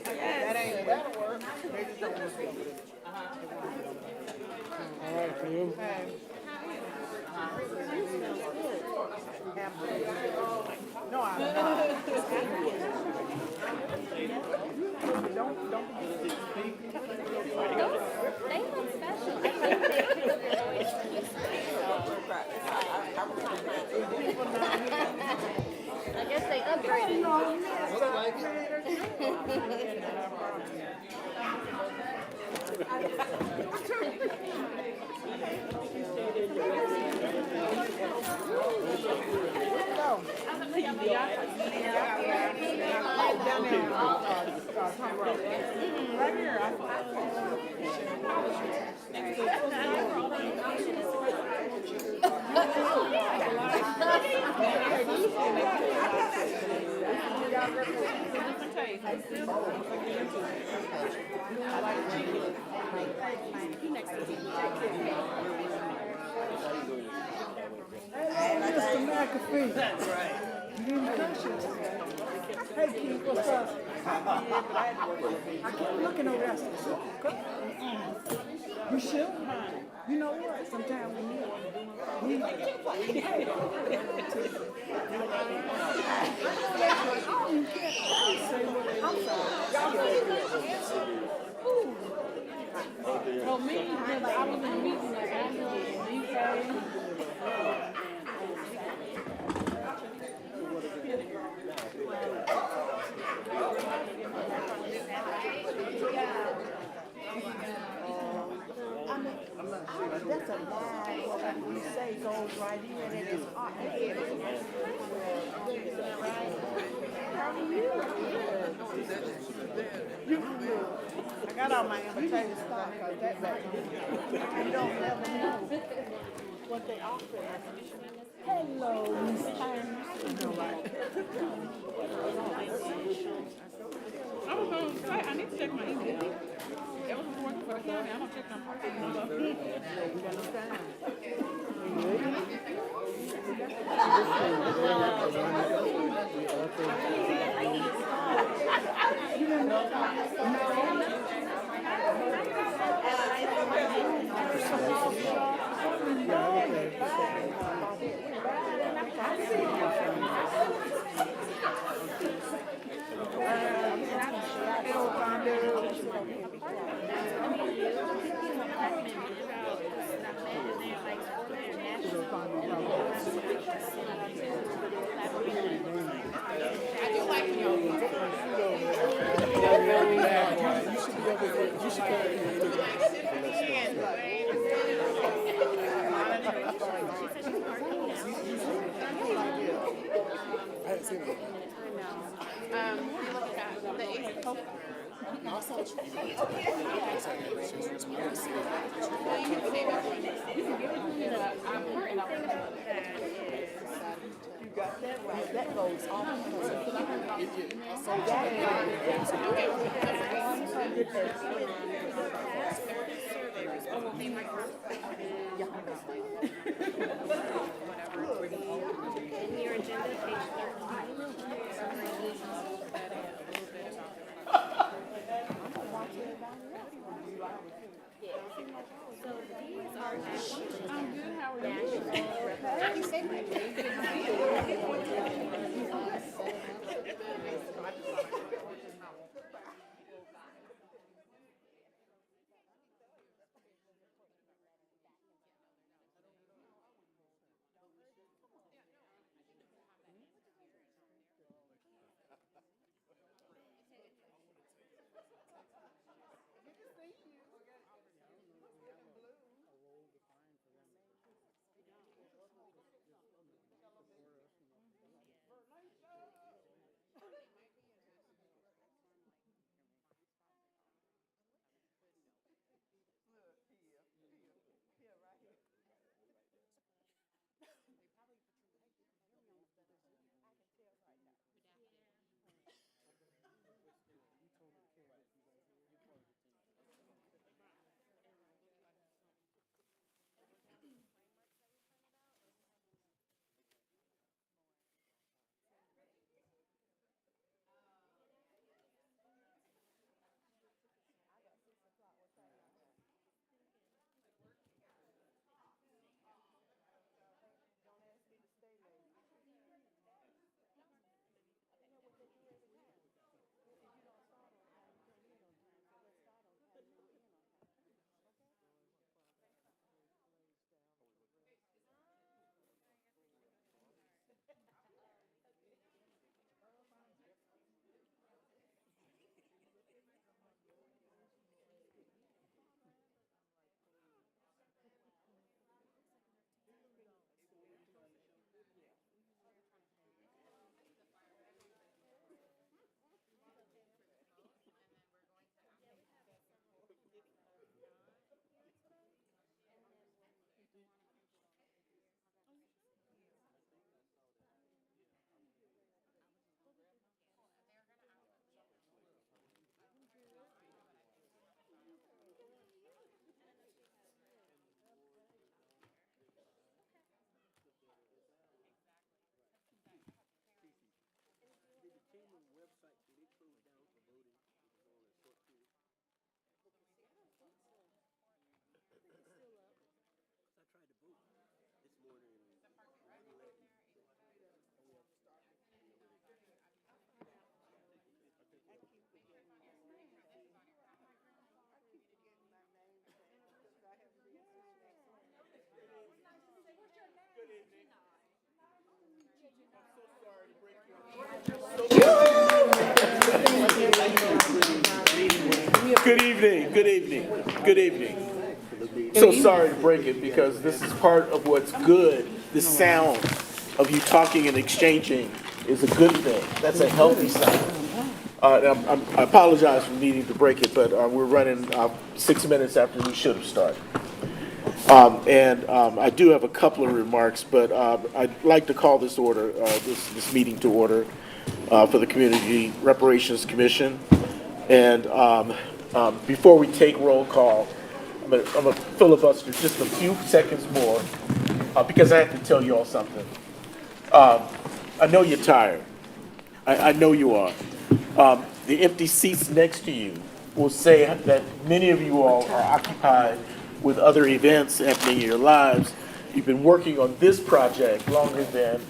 That ain't that'll work. They just don't want to go with it. All right, Kim. No, I'm not. Don't forget to speak. They look special. I think they're always I guess they upgraded. Down there, Tom Road. Right here. Mr. McAfee. That's right. You didn't touch it. Hey, Keith, what's up? I keep looking over there. You sure? You know what? Sometimes we need Oh, me, because I was in a meeting like Asheville, That's a lie. What we say goes right in and it's hot. I got all my invitations because that back. You don't never know what they offer. Hello, Miss Payne. I was going to say, I need to check my email. That was working for the county. I don't check my parking number. That goes off. So In your agenda, page 13. So these are I'm good. How are you? Good evening, good evening, good evening. So sorry to break it because this is part of what's good. The sound of you talking and exchanging is a good thing. That's a healthy sound. I apologize for needing to break it, but we're running 6 minutes after we should have started. I do have a couple of remarks, but I'd like to call this meeting to order for the Community Reparations Commission. And before we take roll call, I'm gonna filibuster just a few seconds more because I have to tell you all something. I know you're tired. I know you are. The empty seats next to you will say that many of you all are occupied with other events happening in your lives. You've been working on this project longer than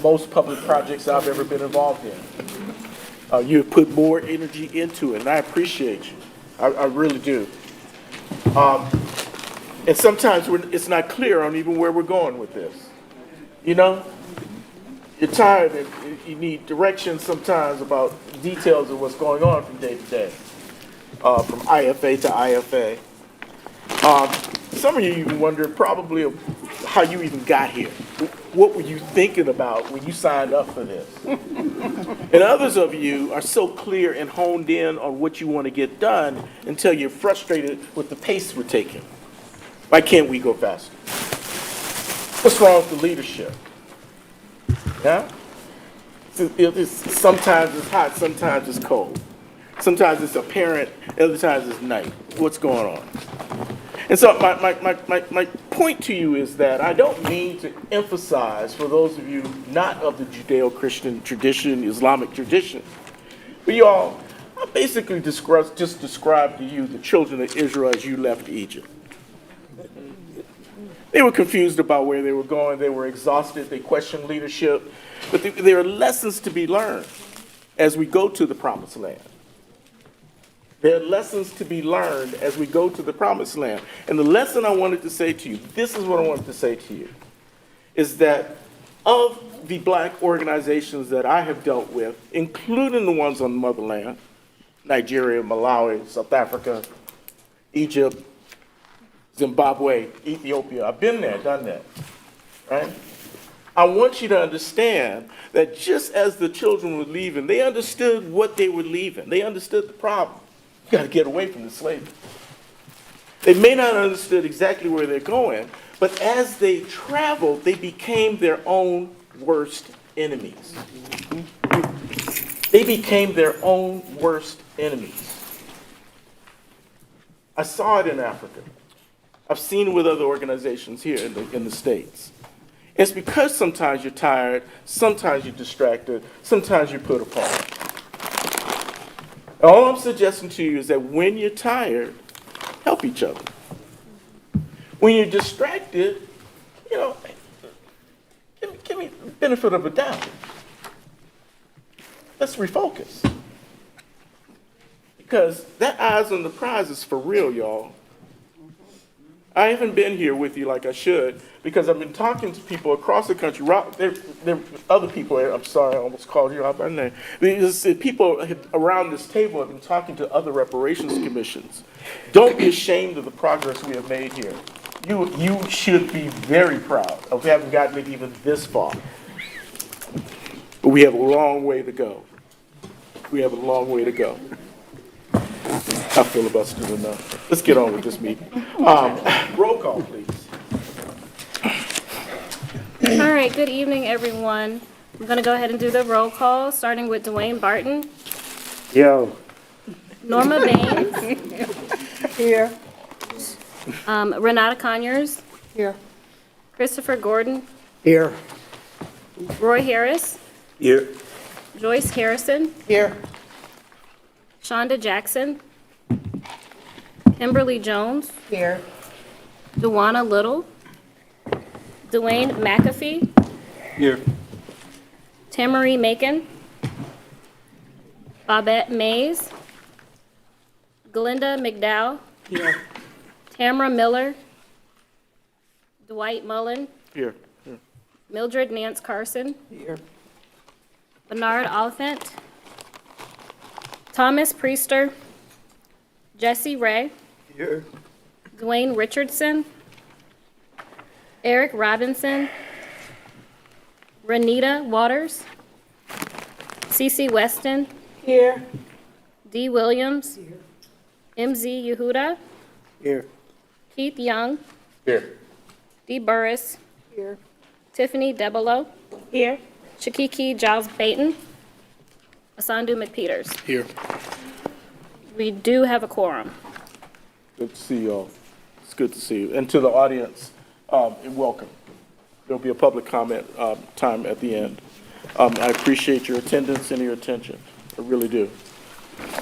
most public projects I've ever been involved in. You have put more energy into it, and I appreciate you. I really do. And sometimes it's not clear on even where we're going with this. You know? You're tired and you need direction sometimes about details of what's going on from day to day, from IFA to IFA. Some of you even wonder probably how you even got here. What were you thinking about when you signed up for this? And others of you are so clear and honed in on what you want to get done until you're frustrated with the pace we're taking. Why can't we go faster? What's wrong with the leadership? Yeah? Sometimes it's hot, sometimes it's cold. Sometimes it's apparent, other times it's night. What's going on? And so my point to you is that I don't mean to emphasize, for those of you not of the Judeo-Christian tradition, Islamic tradition, but y'all, I basically just described to you the children of Israel as you left Egypt. They were confused about where they were going. They were exhausted. They questioned leadership. But there are lessons to be learned as we go to the Promised Land. There are lessons to be learned as we go to the Promised Land. And the lesson I wanted to say to you, this is what I wanted to say to you, is that of the black organizations that I have dealt with, including the ones on the motherland, Nigeria, Malawi, South Africa, Egypt, Zimbabwe, Ethiopia. I've been there, done that, right? I want you to understand that just as the children were leaving, they understood what they were leaving. They understood the problem. You got to get away from the slavery. They may not have understood exactly where they're going, but as they traveled, they became their own worst enemies. They became their own worst enemies. I saw it in Africa. I've seen it with other organizations here in the States. It's because sometimes you're tired, sometimes you're distracted, sometimes you're put apart. All I'm suggesting to you is that when you're tired, help each other. When you're distracted, give me the benefit of a doubt. Let's refocus. Because that eyes on the prize is for real, y'all. I haven't been here with you like I should because I've been talking to people across the country. There are other people, I'm sorry, I almost called you out by name. People around this table have been talking to other reparations commissions. Don't be ashamed of the progress we have made here. You should be very proud of having gotten it even this far. But we have a long way to go. We have a long way to go. I filibustered enough. Let's get on with this meeting. Roll call, please. All right, good evening, everyone. I'm going to go ahead and do the roll call, starting with Dwayne Barton, Yo. Norma Baines, Here. Renata Conyers, Here. Christopher Gordon, Here. Roy Harris, Here. Joyce Harrison, Here. Shonda Jackson, Kimberly Jones, Here. Dewana Little, Dwayne McAfee, Here. Tamarie Macon, Babette Mays, Glinda McDowell, Here. Tamara Miller, Dwight Mullen, Here. Mildred Nance Carson, Here. Bernard Oliphant, Thomas Priester, Jesse Ray, Here. Dwayne Richardson, Eric Robinson, Renita Waters, CC Weston, Here. D. Williams, MZ Yehuda, Here. Keith Young, Here. D. Burris, Here. Tiffany Debolo, Here. Shakiki Giles Payton, Asandu McPeters. Here. We do have a quorum. Good to see you all. It's good to see you. And to the audience, welcome. There'll be a public comment time at the end. I appreciate your attendance and your attention. I really do.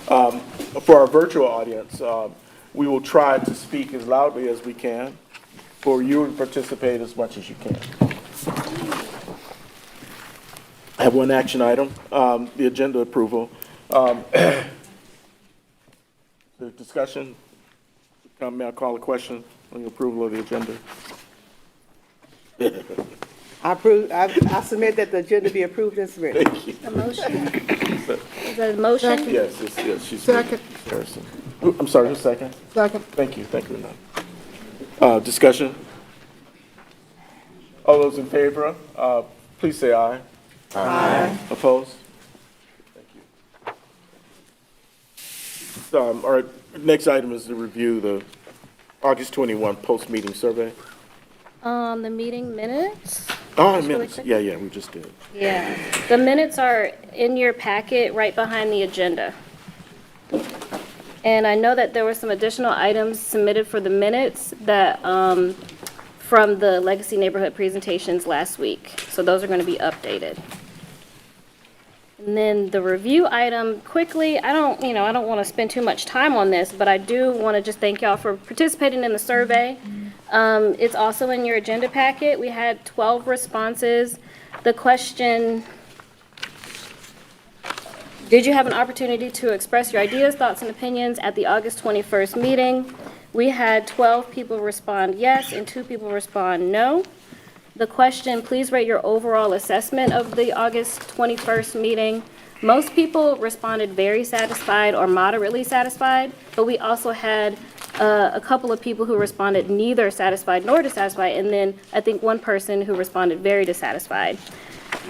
For our virtual audience, we will try to speak as loudly as we can for you to participate as much as you can. I have one action item, the agenda approval. The discussion, may I call a question on the approval of the agenda? I submit that the agenda be approved as written. Thank you. A motion? Is that a motion? Yes, she's. Second. Harrison. I'm sorry, who's second? Second. Thank you, Renata. Discussion? All those in favor, please say aye. Aye. Opposed? Thank you. All right, next item is to review the August 21 post-meeting survey. The meeting minutes? Oh, really minutes, quick. yeah, we just did. Yeah. The minutes are in your packet right behind the agenda. And I know that there were some additional items submitted for the minutes that, from the Legacy Neighborhood presentations last week. So those are going to be updated. And then the review item, quickly, I don't want to spend too much time on this, but I do want to just thank y'all for participating in the survey. It's also in your agenda packet. We had 12 responses. The question, did you have an opportunity to express your ideas, thoughts, and opinions at the August 21st meeting? We had 12 people respond yes and 2 people respond no. The question, please rate your overall assessment of the August 21st meeting. Most people responded very satisfied or moderately satisfied, but we also had a couple of people who responded neither satisfied nor dissatisfied, and then I think one person who responded very dissatisfied.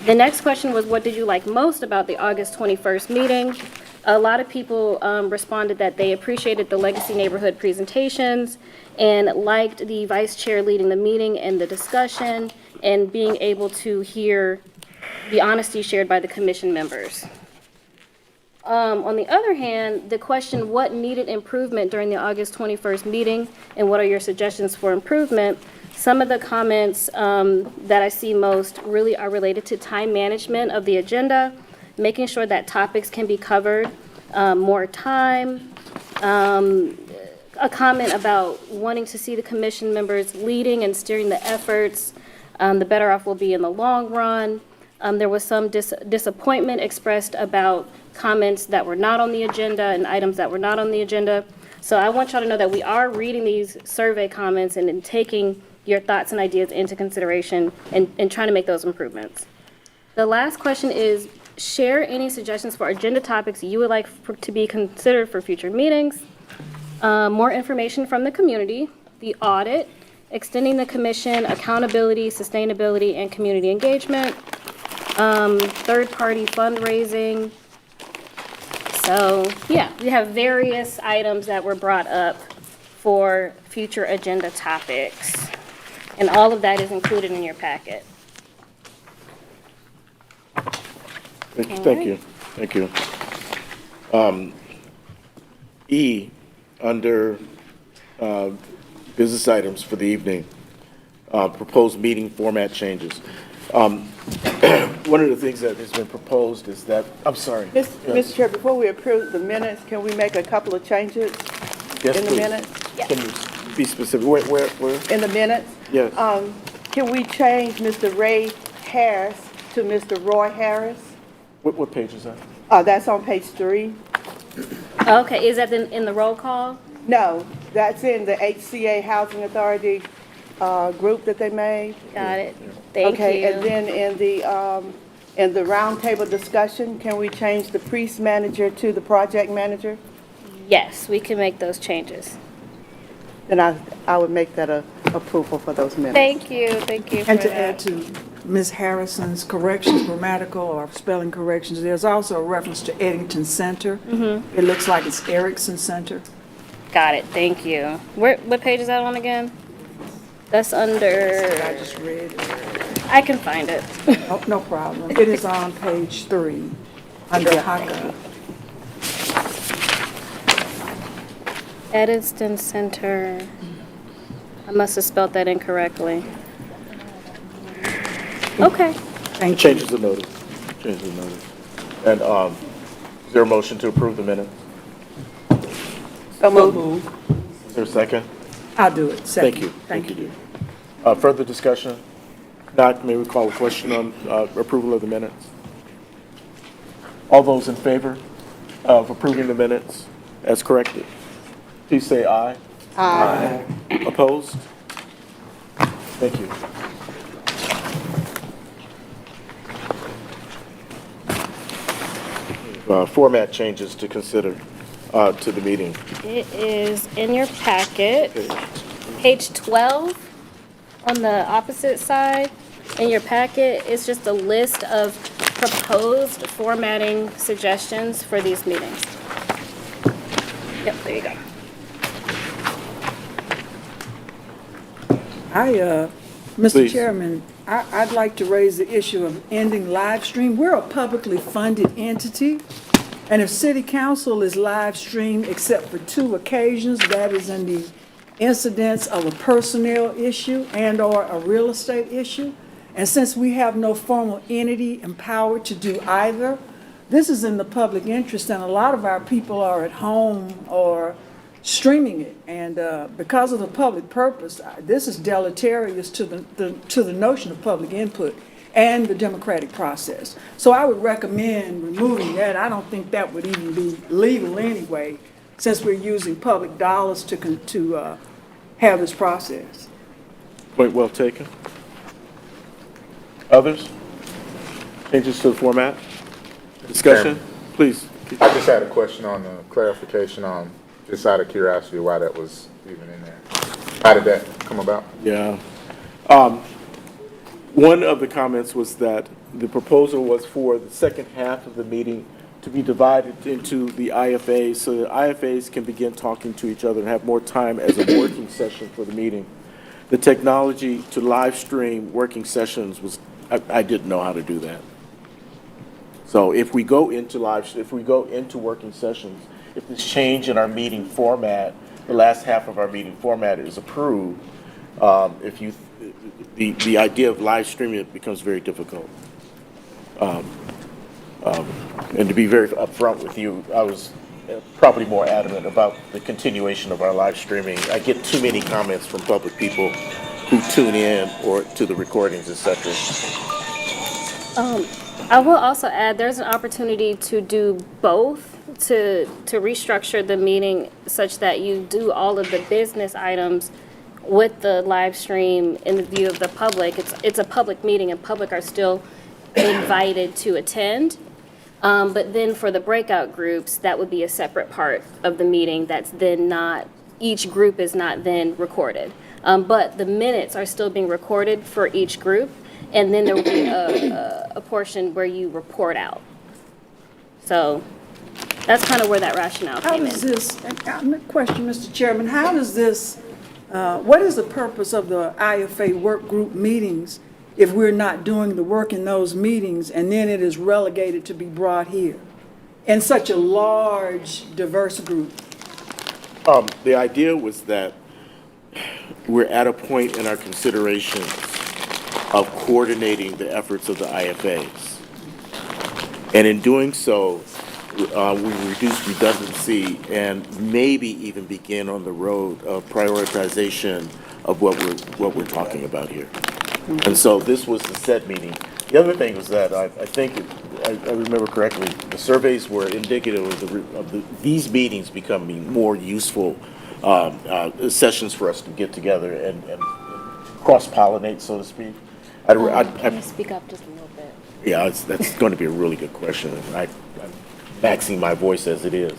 The next question was, what did you like most about the August 21st meeting? A lot of people responded that they appreciated the Legacy Neighborhood presentations and liked the vice chair leading the meeting and the discussion and being able to hear the honesty shared by the commission members. On the other hand, the question, what needed improvement during the August 21st meeting and what are your suggestions for improvement? Some of the comments that I see most really are related to time management of the agenda, making sure that topics can be covered, more time, a comment about wanting to see the commission members leading and steering the efforts, the better off we'll be in the long run. There was some disappointment expressed about comments that were not on the agenda and items that were not on the agenda. So I want y'all to know that we are reading these survey comments and then taking your thoughts and ideas into consideration and trying to make those improvements. The last question is, share any suggestions for agenda topics you would like to be considered for future meetings. More information from the community, the audit, extending the commission, accountability, sustainability, and community engagement, third-party fundraising. So, yeah, we have various items that were brought up for future agenda topics. And all of that is included in your packet. Thank you. E, under business items for the evening, proposed meeting format changes. One of the things that has been proposed is that, I'm sorry. Mr. Chair, before we approve the minutes, can we make a couple of changes Yes, in the please. minutes? Can you be specific? Where? In the minutes? Yes. Can we change Mr. Ray Harris to Mr. Roy Harris? What page is that? That's on page 3. Okay, is that in the roll call? No, that's in the HCA Housing Authority group that they made? Got it. Thank you. Okay, and then in the roundtable discussion, can we change the priest manager to the project manager? Yes, we can make those changes. Then I would make that a approval for those minutes. Thank you for And to that. add To Ms. Harrison's corrections, grammatical or spelling corrections, there's also a reference to Eddington Center. It looks like it's Erickson Center. Got it, thank you. What page is that on again? That's I under, just read it. I can find it. Oh, no problem. It is on page 3, under HACA. Eddiston Center. I must have spelled that incorrectly. Okay. Thank you. Changes are noted. Changes are noted. And is there a motion to approve the minutes? So moved. Is there a second? I'll do it. Second. Thank you. Thank you. dear. Further discussion? Not, may we call a question on approval of the minutes? All those in favor of approving the minutes as corrected, please say aye. Aye. Opposed? Thank you. Format changes to consider to the meeting. It is in your packet, page 12, on the opposite side. In your packet is just a list of proposed formatting suggestions for these meetings. Yep, there you go. Mr. Please. Chairman, I'd like to raise the issue of ending live stream. We're a publicly funded entity, and if city council is live streamed except for 2 occasions, that is in the incidents of a personnel issue and/or a real estate issue. And since we have no formal entity empowered to do either, this is in the public interest, and a lot of our people are at home or streaming it. And because of the public purpose, this is deleterious to the notion of public input and the democratic process. So I would recommend removing that. I don't think that would even be legal anyway, since we're using public dollars to have this process. Point well taken. Others? Changes to the format? Discussion? Please. I just had a question on the clarification on, just out of curiosity, why that was even in there. How did that come about? Yeah. One of the comments was that the proposal was for the second half of the meeting to be divided into the IFAs so that IFAs can begin talking to each other and have more time as a working session for the meeting. The technology to live stream working sessions was, I didn't know how to do that. So if we go into working sessions, if this change in our meeting format, the last half of our meeting format is approved, the idea of live streaming it becomes very difficult. And to be very upfront with you, I was probably more adamant about the continuation of our live streaming. I get too many comments from public people who tune in or to the recordings, etc. I will also add, there's an opportunity to do both, to restructure the meeting such that you do all of the business items with the live stream in the view of the public. It's a public meeting and public are still invited to attend. But then for the breakout groups, that would be a separate part of the meeting that's then not, each group is not then recorded. But the minutes are still being recorded for each group, and then there will be a portion where you report out. So that's kind of where that rationale How came does in. this, question, Mr. Chairman, how does this, what is the purpose of the IFA work group meetings if we're not doing the work in those meetings and then it is relegated to be brought here in such a large, diverse group? The idea was that we're at a point in our considerations of coordinating the efforts of the IFAs. And in doing so, we reduce redundancy and maybe even begin on the road of prioritization of what we're talking about here. And so this was the set meeting. The other thing was that I think, I remember correctly, the surveys were indicative of these meetings becoming more useful sessions for us to get together and cross-pollinate, so to speak. Can you speak up just a little bit? Yeah, that's going to be a really good question. I'm maxing my voice as it is.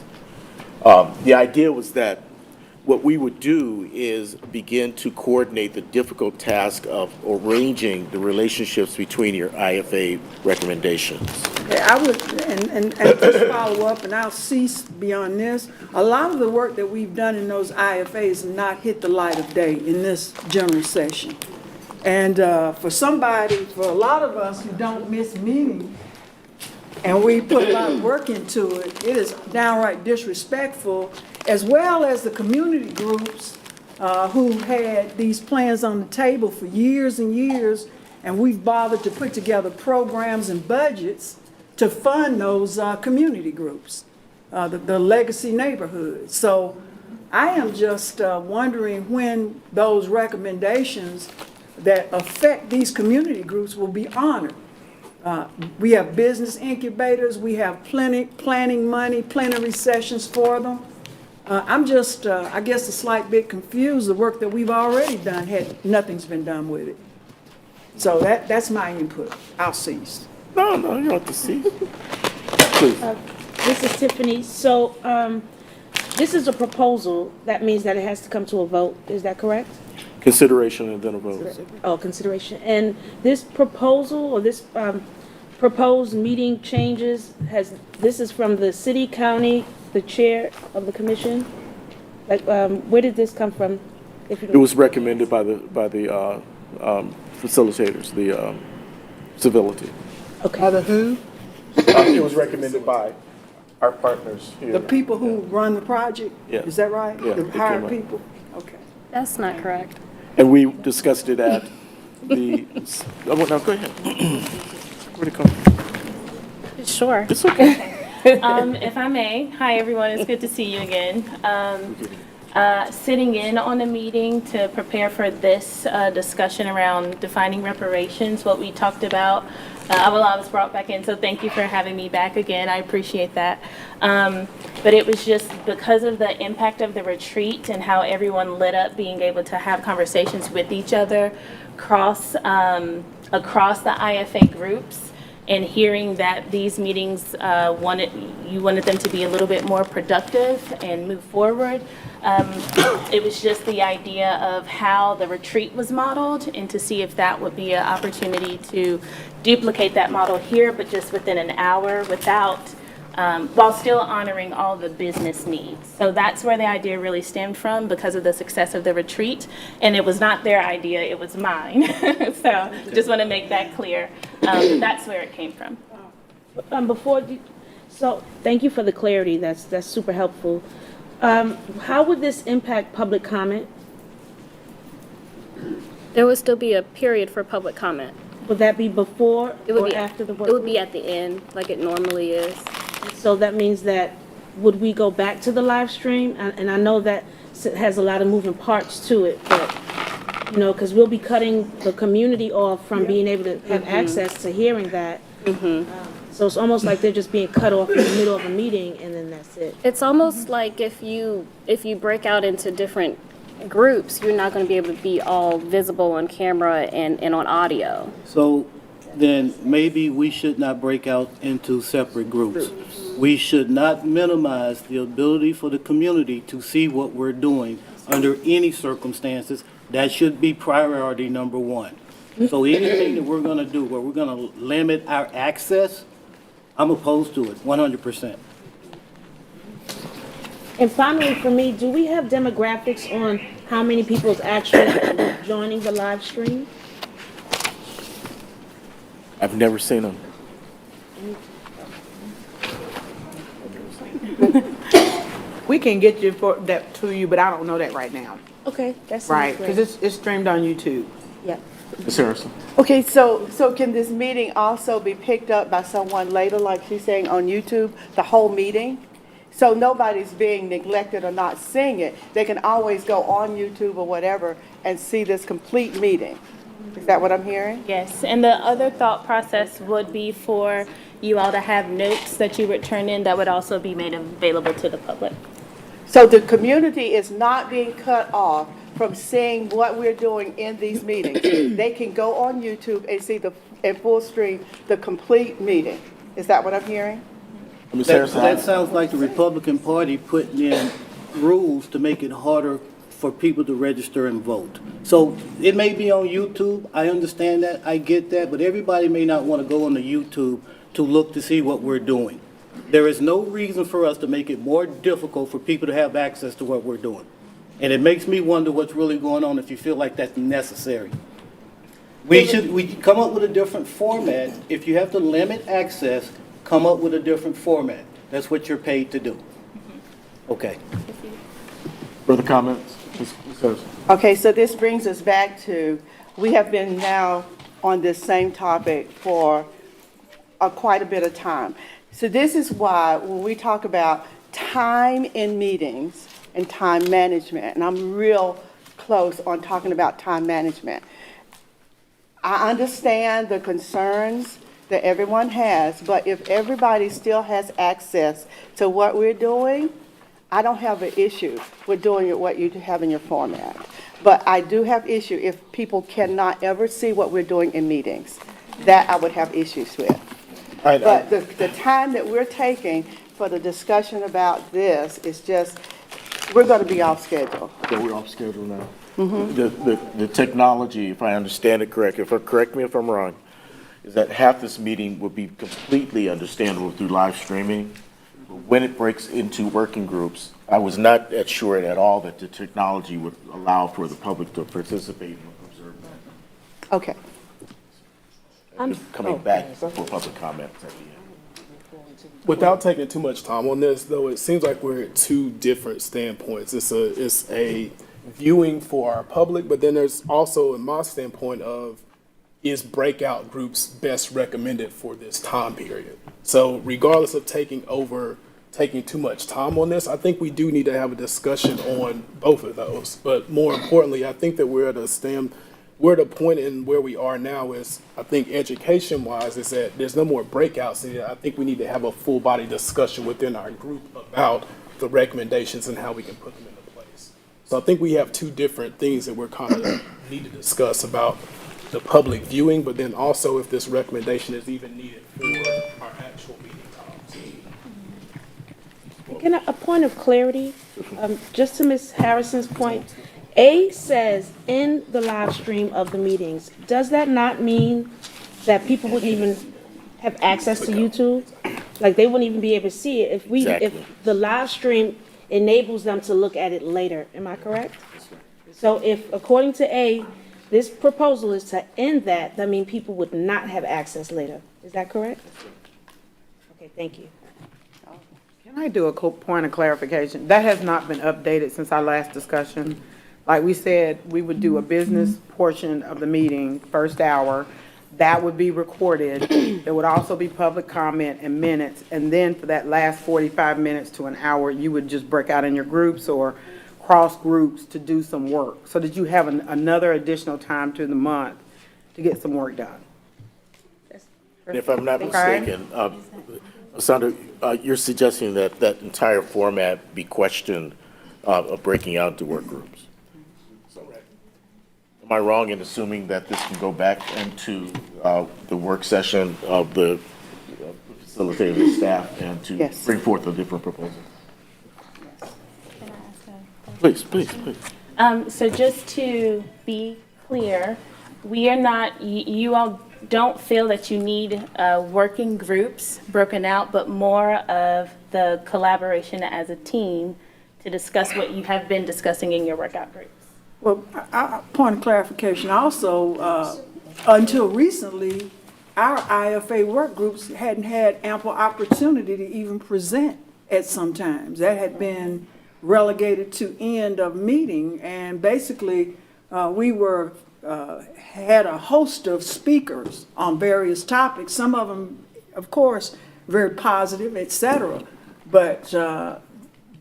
The idea was that what we would do is begin to coordinate the difficult task of arranging the relationships between your IFA recommendations. Yeah, I would, and just follow up, and I'll cease beyond this. A lot of the work that we've done in those IFAs not hit the light of day in this general session. And for a lot of us who don't miss meetings, and we put a lot of work into it, it is downright disrespectful, as well as the community groups who had these plans on the table for years and years, and we've bothered to put together programs and budgets to fund those community groups, the legacy neighborhoods. So I am just wondering when those recommendations that affect these community groups will be honored. We have business incubators, we have planning money, plenary sessions for them. I'm just, I guess, a slight bit confused. The work that we've already done, nothing's been done with it. So that's my input. I'll cease. No, you don't have to see. Please. This is Tiffany. So this is a proposal. That means that it has to come to a vote. Is that correct? Consideration and then a vote. Oh, consideration. And this proposal or this proposed meeting changes this is from the city, county, the chair of the commission? Like, where did this come from? It was recommended by the facilitators, the civility. Okay. By the who? It was recommended by our partners here. The people who run the project? Yeah. Is that right? Yeah, The they hired came up. people? Okay. That's not correct. And we discussed it at the, no, go ahead. Where'd it come from? Sure. It's okay. If I may, hi everyone, it's good to see you again. Sitting in on a meeting to prepare for this discussion around defining reparations, what we talked about. I was brought back in, so thank you for having me back again. I appreciate that. But it was just because of the impact of the retreat and how everyone lit up being able to have conversations with each other across the IFA groups. And hearing that these meetings, you wanted them to be a little bit more productive and move forward. It was just the idea of how the retreat was modeled and to see if that would be an opportunity to duplicate that model here, but just within an hour without, while still honoring all the business needs. So that's where the idea really stemmed from because of the success of the retreat. And it was not their idea, it was mine. So just want to make that clear. That's where it came from. So thank you for the clarity. That's super helpful. How would this impact public comment? There would still be a period for public comment. Would that be before It would or be after the work? It would be at the end, like it normally is. So that means that, would we go back to the live stream? And I know that has a lot of moving parts to it, but, you know, because we'll be cutting the community off from being able to have access to hearing that. So it's almost like they're just being cut off in the middle of a meeting and then that's it. It's almost like if you break out into different groups, you're not going to be able to be all visible on camera and on audio. So then maybe we should not break out into separate groups. We should not minimize the ability for the community to see what we're doing under any circumstances. That should be priority number one. So anything that we're going to do where we're going to limit our access, I'm opposed to it 100%. And finally, for me, do we have demographics on how many people is actually joining the live stream? I've never seen them. We can get you that to you, but I don't know that right now. Okay, that's Right, great. because it's streamed on YouTube. Yeah. Ms. Harrison? Okay, so can this meeting also be picked up by someone later, like she's saying, on YouTube, the whole meeting? So nobody's being neglected or not seeing it. They can always go on YouTube or whatever and see this complete meeting. Is that what I'm hearing? Yes, and the other thought process would be for you all to have notes that you would turn in that would also be made available to the public. So the community is not being cut off from seeing what we're doing in these meetings. They can go on YouTube and see in full stream, the complete meeting. Is that what I'm hearing? Ms. That Harrison? sounds like the Republican Party putting in rules to make it harder for people to register and vote. So it may be on YouTube, I understand that, I get that, but everybody may not want to go on the YouTube to look to see what we're doing. There is no reason for us to make it more difficult for people to have access to what we're doing. And it makes me wonder what's really going on if you feel like that's necessary. We come up with a different format. If you have to limit access, come up with a different format. That's what you're paid to do. Okay. Further comments? Ms. Harrison? Okay, so this brings us back to, we have been now on this same topic for quite a bit of time. So this is why when we talk about time in meetings and time management, and I'm real close on talking about time management, I understand the concerns that everyone has, but if everybody still has access to what we're doing, I don't have an issue with doing it what you have in your format. But I do have issue if people cannot ever see what we're doing in meetings. That I would have issues with. But the time that we're taking for the discussion about this is just, we're going to be off schedule. So we're off schedule now. The technology, if I understand it correct, correct me if I'm wrong, is that half this meeting will be completely understandable through live streaming. But when it breaks into working groups, I was not sure at all that the technology would allow for the public to participate and observe that. Okay. Coming back for public comments at the end. Without taking too much time on this, though, it seems like we're at two different standpoints. It's a viewing for our public, but then there's also, in my standpoint, of is breakout groups best recommended for this time period. So regardless of taking too much time on this, I think we do need to have a discussion on both of those. But more importantly, I think that we're at a point in where we are now is, I think education-wise, is that there's no more breakouts. And I think we need to have a full-body discussion within our group about the recommendations and how we can put them into place. So I think we have two different things that we're kind of need to discuss about the public viewing, but then also if this recommendation is even needed for our actual meeting times. Can I, a point of clarity, just to Ms. Harrison's point, A says in the live stream of the meetings. Does that not mean that people wouldn't even have access to YouTube? Like they wouldn't even be able to see it if the live stream enables them to look at it later. Am I correct? So if, according to A, this proposal is to end that means people would not have access later. Is that correct? Okay, thank you. Can I do a point of clarification? That has not been updated since our last discussion. Like we said, we would do a business portion of the meeting, first hour. That would be recorded. There would also be public comment and minutes. And then for that last 45 minutes to an hour, you would just break out in your groups or cross groups to do some work, so that you have another additional time to the month to get some work done. And if I'm not mistaken, Sandra, you're suggesting that that entire format be questioned of breaking out into work groups. Am I wrong in assuming that this can go back into the work session of the facilitator staff and to bring forth a different proposal? Please. So just to be clear, we are not, you all don't feel that you need working groups broken out, but more of the collaboration as a team to discuss what you have been discussing in your workout groups. Well, point of clarification also, until recently, our IFA work groups hadn't had ample opportunity to even present at some times. That had been relegated to end of meeting, and basically we had a host of speakers on various topics, some of them of course very positive, etc. But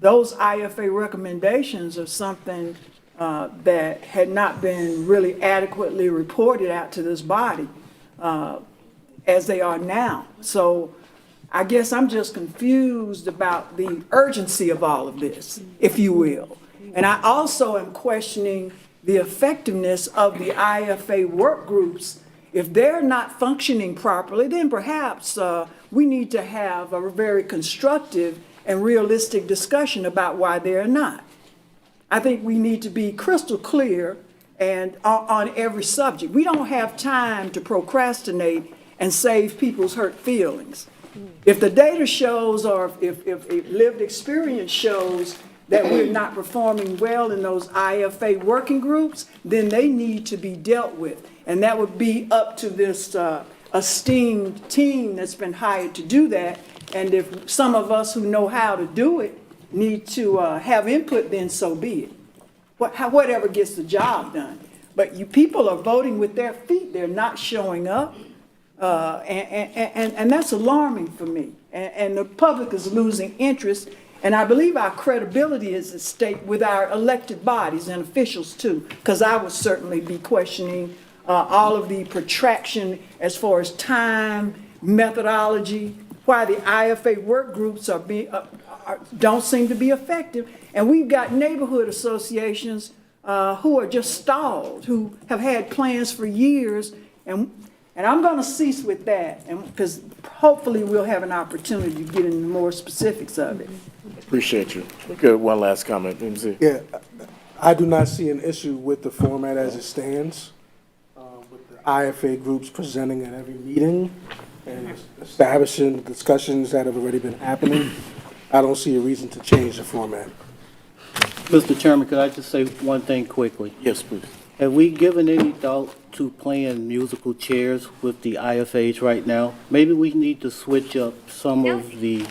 those IFA recommendations are something that had not been really adequately reported out to this body as they are now. So I guess I'm just confused about the urgency of all of this, if you will. And I also am questioning the effectiveness of the IFA work groups. If they're not functioning properly, then perhaps we need to have a very constructive and realistic discussion about why they're not. I think we need to be crystal clear and on every subject. We don't have time to procrastinate and save people's hurt feelings. If the data shows, or if lived experience shows that we're not performing well in those IFA working groups, then they need to be dealt with. And that would be up to this esteemed team that's been hired to do that. And if some of us who know how to do it need to have input, then so be it. Whatever gets the job done. But you people are voting with their feet. They're not showing up. And that's alarming for me. And the public is losing interest. And I believe our credibility is at stake with our elected bodies and officials too, because I would certainly be questioning all of the protraction as far as time, methodology, why the IFA work groups don't seem to be effective. And we've got neighborhood associations who are just stalled, who have had plans for years. And I'm going to cease with that, because hopefully we'll have an opportunity to get into more specifics of it. Appreciate you. Good, one last comment, MC. Yeah, I do not see an issue with the format as it stands, with the IFA groups presenting at every meeting and establishing discussions that have already been happening. I don't see a reason to change the format. Mr. Chairman, could I just say one thing quickly? Yes, please. Have we given any thought to playing musical chairs with the IFAs right now? Maybe we need to switch up some of the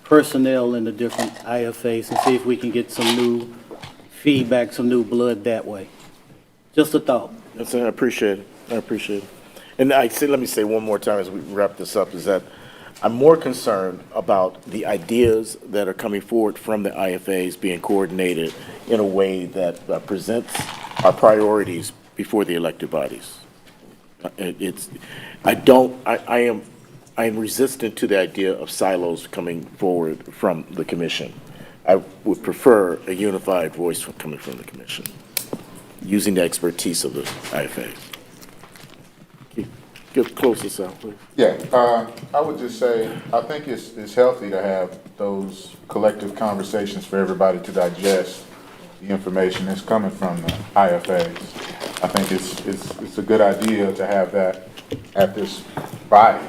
personnel in the different IFAs and see if we can get some new feedback, some new blood that way. Just a thought. Yes, I appreciate it. I appreciate it. And let me say one more time as we wrap this up, is that I'm more concerned about the ideas that are coming forward from the IFAs being coordinated in a way that presents our priorities before the elected bodies. I am resistant to the idea of silos coming forward from the commission. I would prefer a unified voice coming from the commission, using the expertise of the IFAs. Close this out, please. Yeah, I would just say, I think it's healthy to have those collective conversations for everybody to digest the information that's coming from the IFAs. I think it's a good idea to have that at this body,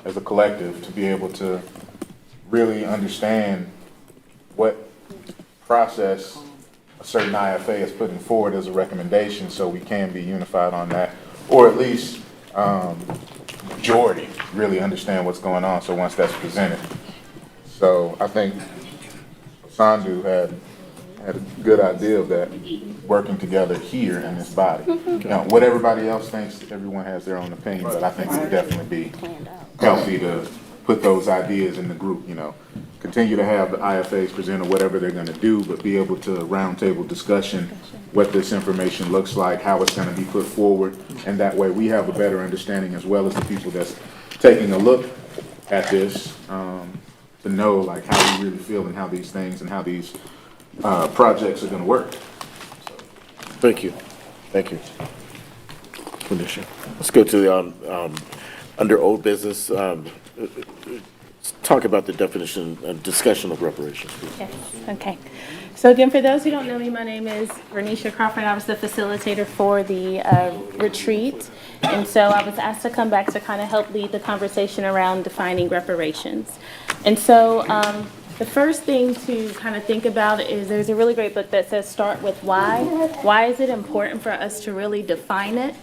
as a collective, to be able to really understand what process a certain IFA is putting forward as a recommendation, so we can be unified on that, or at least majority really understand what's going on, so once that's presented. So I think Sandu had a good idea of that, working together here in this body. Now, what everybody else thinks, everyone has their own opinion, but I think it would definitely be healthy to put those ideas in the group, Continue to have the IFAs present whatever they're going to do, but be able to roundtable discussion what this information looks like, how it's going to be put forward, and that way we have a better understanding, as well as the people that's taking a look at this, to know like how we really feel and how these things and how these projects are going to work. Thank you. Thank you. Let's go to the under old business. Talk about the definition and discussion of reparations, please. Yes, okay. So again, for those who don't know me, my name is Renisha Crawford. I was the facilitator for the retreat. And so I was asked to come back to kind of help lead the conversation around defining reparations. And so the first thing to kind of think about is there's a really great book that says start with why. Why is it important for us to really define it?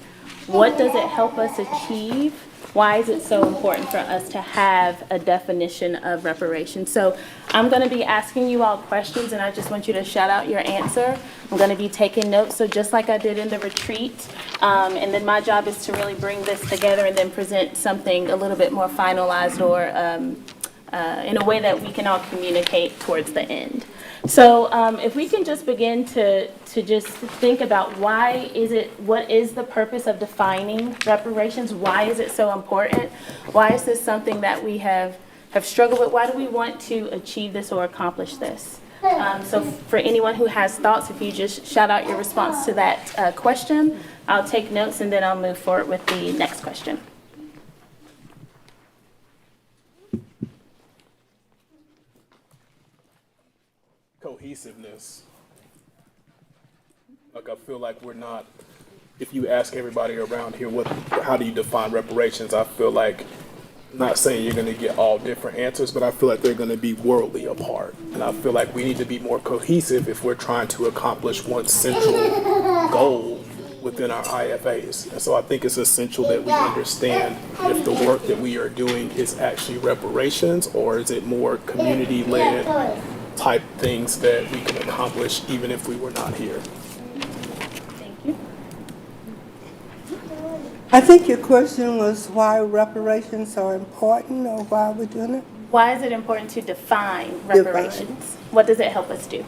What does it help us achieve? Why is it so important for us to have a definition of reparations? So I'm going to be asking you all questions, and I just want you to shout out your answer. I'm going to be taking notes, so just like I did in the retreat. And then my job is to really bring this together and then present something a little bit more finalized, or in a way that we can all communicate towards the end. So if we can just begin to just think about what is the purpose of defining reparations? Why is it so important? Why is this something that we have struggled with? Why do we want to achieve this or accomplish this? So for anyone who has thoughts, if you just shout out your response to that question, I'll take notes and then I'll move forward with the next question. Cohesiveness. Like, I feel like we're not, if you ask everybody around here, how do you define reparations? I feel like, not saying you're gonna get all different answers, but I feel like they're gonna be worldly apart. And I feel like we need to be more cohesive if we're trying to accomplish one central goal within our IFAs. And so I think it's essential that we understand if the work that we are doing is actually reparations, or is it more community-led type things that we can accomplish even if we were not here. Thank you. I think your question was why reparations are important, or why we're doing it? Why is it important to define reparations? What does it help us do?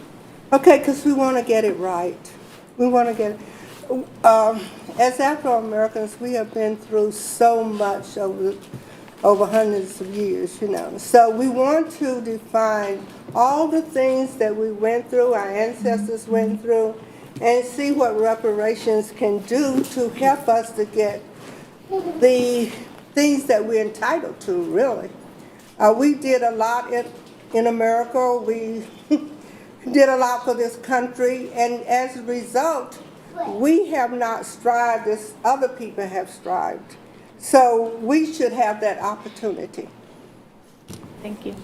Okay, because we want to get it right. We want to get it. As Afro-Americans, we have been through so much over hundreds of years, you know. So we want to define all the things that we went through, our ancestors went through, and see what reparations can do to help us to get the things that we're entitled to, really. We did a lot in America. We did a lot for this country, and as a result, we have not strived as other people have strived. So we should have that opportunity. Thank you.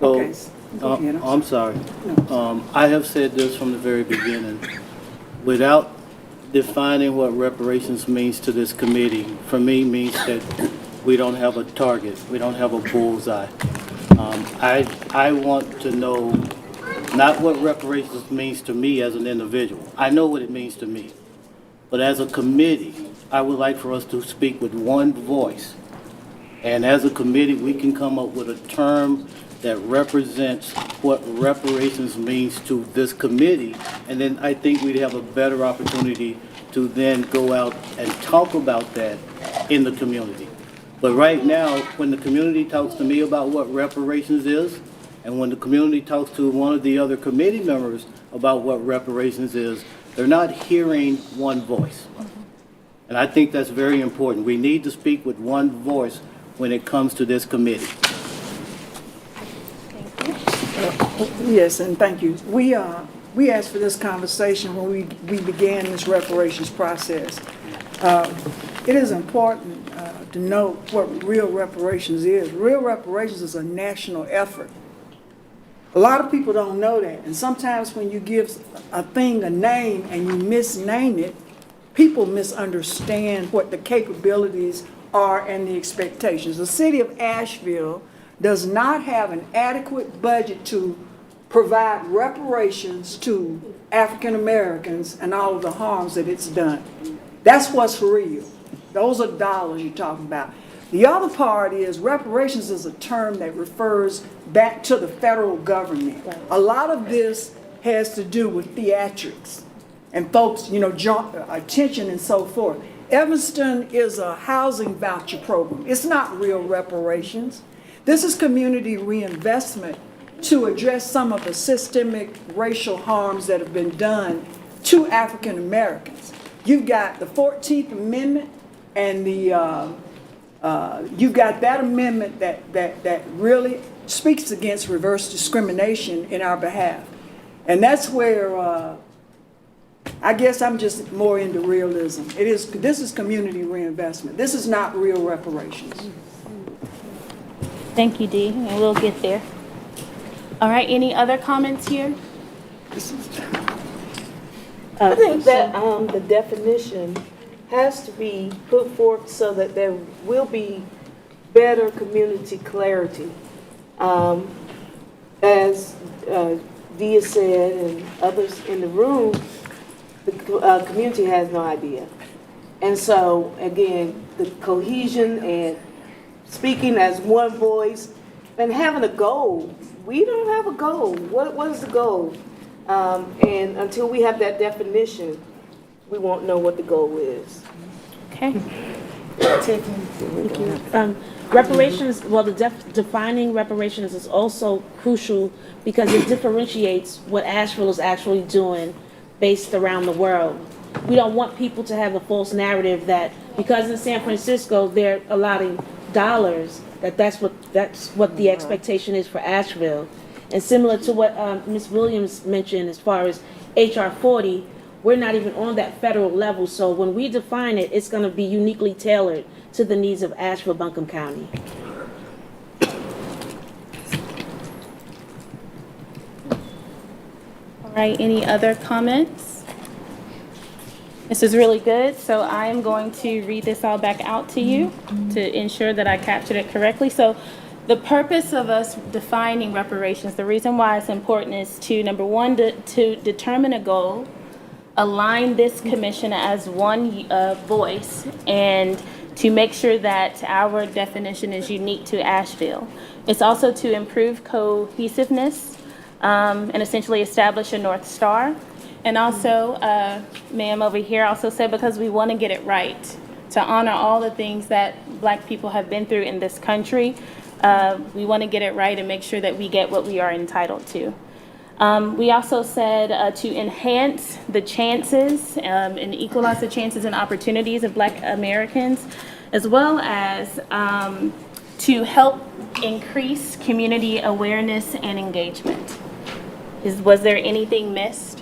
So, Okay. Go ahead. I'm sorry. I have said this from the very beginning. Without defining what reparations means to this committee, for me, means that we don't have a target. We don't have a bullseye. I want to know not what reparations means to me as an individual. I know what it means to me. But as a committee, I would like for us to speak with one voice. And as a committee, we can come up with a term that represents what reparations means to this committee. And then I think we'd have a better opportunity to then go out and talk about that in the community. But right now, when the community talks to me about what reparations is, and when the community talks to one of the other committee members about what reparations is, they're not hearing one voice. And I think that's very important. We need to speak with one voice when it comes to this committee. Yes, and thank you. We asked for this conversation when we began this reparations process. It is important to know what real reparations is. Real reparations is a national effort. A lot of people don't know that, and sometimes when you give a thing a name and you misname it, people misunderstand what the capabilities are and the expectations. The city of Asheville does not have an adequate budget to provide reparations to African Americans and all of the harms that it's done. That's what's real. Those are dollars you're talking about. The other part is reparations is a term that refers back to the federal government. A lot of this has to do with theatrics and folks, you know, attention and so forth. Evanston is a housing voucher program. It's not real reparations. This is community reinvestment to address some of the systemic racial harms that have been done to African Americans. You've got the 14th Amendment and you've got that amendment that really speaks against reverse discrimination in our behalf. And that's where I guess I'm just more into realism. This is community reinvestment. This is not real reparations. Thank you, Dee, and we'll get there. All right, any other comments here? I think that the definition has to be put forth so that there will be better community clarity. As Dia said and others in the room, the community has no idea. And so, again, the cohesion and speaking as one voice and having a goal. We don't have a goal. What is the goal? And until we have that definition, we won't know what the goal is. Okay. Reparations, well, defining reparations is also crucial because it differentiates what Asheville is actually doing based around the world. We don't want people to have a false narrative that because in San Francisco they're allotting dollars, that's what the expectation is for Asheville. And similar to what Ms. Williams mentioned as far as HR 40, we're not even on that federal level. So when we define it, it's going to be uniquely tailored to the needs of Asheville, Buncombe County. All right, any other comments? This is really good, so I am going to read this all back out to you to ensure that I captured it correctly. So the purpose of us defining reparations, the reason why it's important is to, number one, to determine a goal, align this commission as one voice, and to make sure that our definition is unique to Asheville. It's also to improve cohesiveness and essentially establish a North Star. And also, ma'am over here also said because we want to get it right, to honor all the things that Black people have been through in this country. We want to get it right and make sure that we get what we are entitled to. We also said to enhance the chances and equalize the chances and opportunities of Black Americans, as well as to help increase community awareness and engagement. Was there anything missed?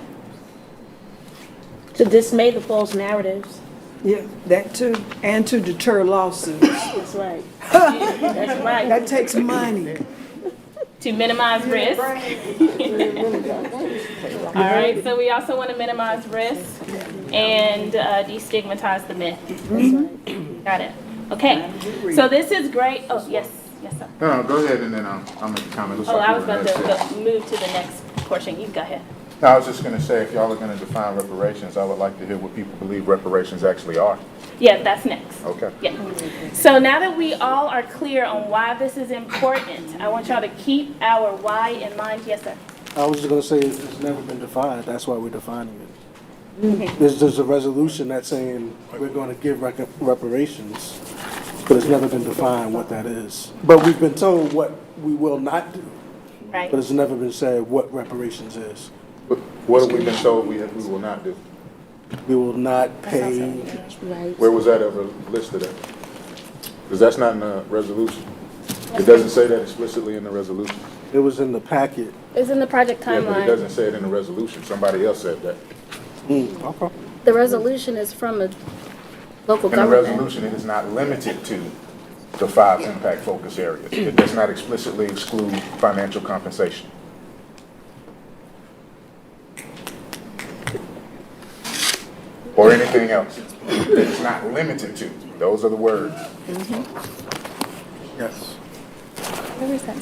To dismay the false narratives. Yeah, that too, and to deter lawsuits. That's right. That's right. That takes money. To minimize risk. All right, so we also want to minimize risk and destigmatize the myth. Got it. Okay, so this is great. Oh, yes, yes, sir. No, go ahead and then I'll make a comment. Looks Oh, like I you was were about next. to move to the next portion. You go ahead. No, I was just gonna say, if y'all are gonna define reparations, I would like to hear what people believe reparations actually are. Yeah, that's next. Okay. Yeah. So now that we all are clear on why this is important, I want y'all to keep our why in mind. Yes, sir. I was just gonna say, it's never been defined, that's why we're defining it. There's a resolution that's saying we're gonna give reparations, but it's never been defined what that is. But we've been told what we will not do, Right. but it's never been said what reparations is. What have we been told we will not do? We will not pay, Where was that ever listed at? Because that's not in the resolution. It doesn't say that explicitly in the resolution. it was in the packet. It's in the project Yeah, but it timeline. doesn't say it in the resolution. Somebody else said that. Okay. The resolution is from a local In the government. resolution, it is not limited to the 5 impact focus areas. It does not explicitly exclude financial compensation. Or anything else. It's not limited to. Those are the words. Yes. Where is that?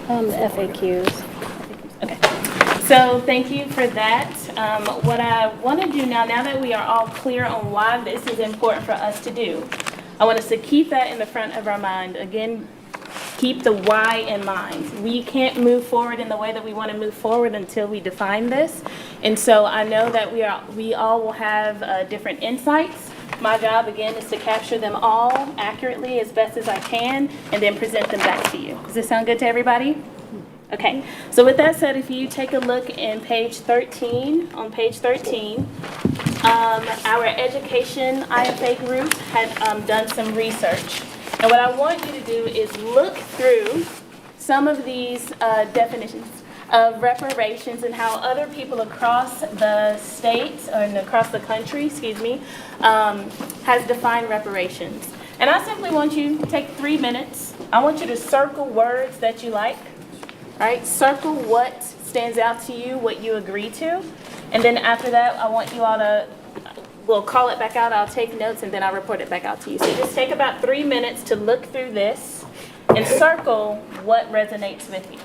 The FAQs. Okay. So thank you for that. What I want to do now that we are all clear on why this is important for us to do, I want us to keep that in the front of our mind. Again, keep the why in mind. We can't move forward in the way that we want to move forward until we define this. And so I know that we all will have different insights. My job, again, is to capture them all accurately as best as I can and then present them back to you. Does this sound good to everybody? Okay, so with that said, if you take a look in page 13, on page 13, our education IFA group had done some research. And what I want you to do is look through some of these definitions of reparations and how other people across the state, or across the country, has defined reparations. And I simply want you to take 3 minutes. I want you to circle words that you like, right? Circle what stands out to you, what you agree to. And then after that, I want you all to, we'll call it back out, I'll take notes, and then I'll report it back out to you. So just take about 3 minutes to look through this and circle what resonates with you.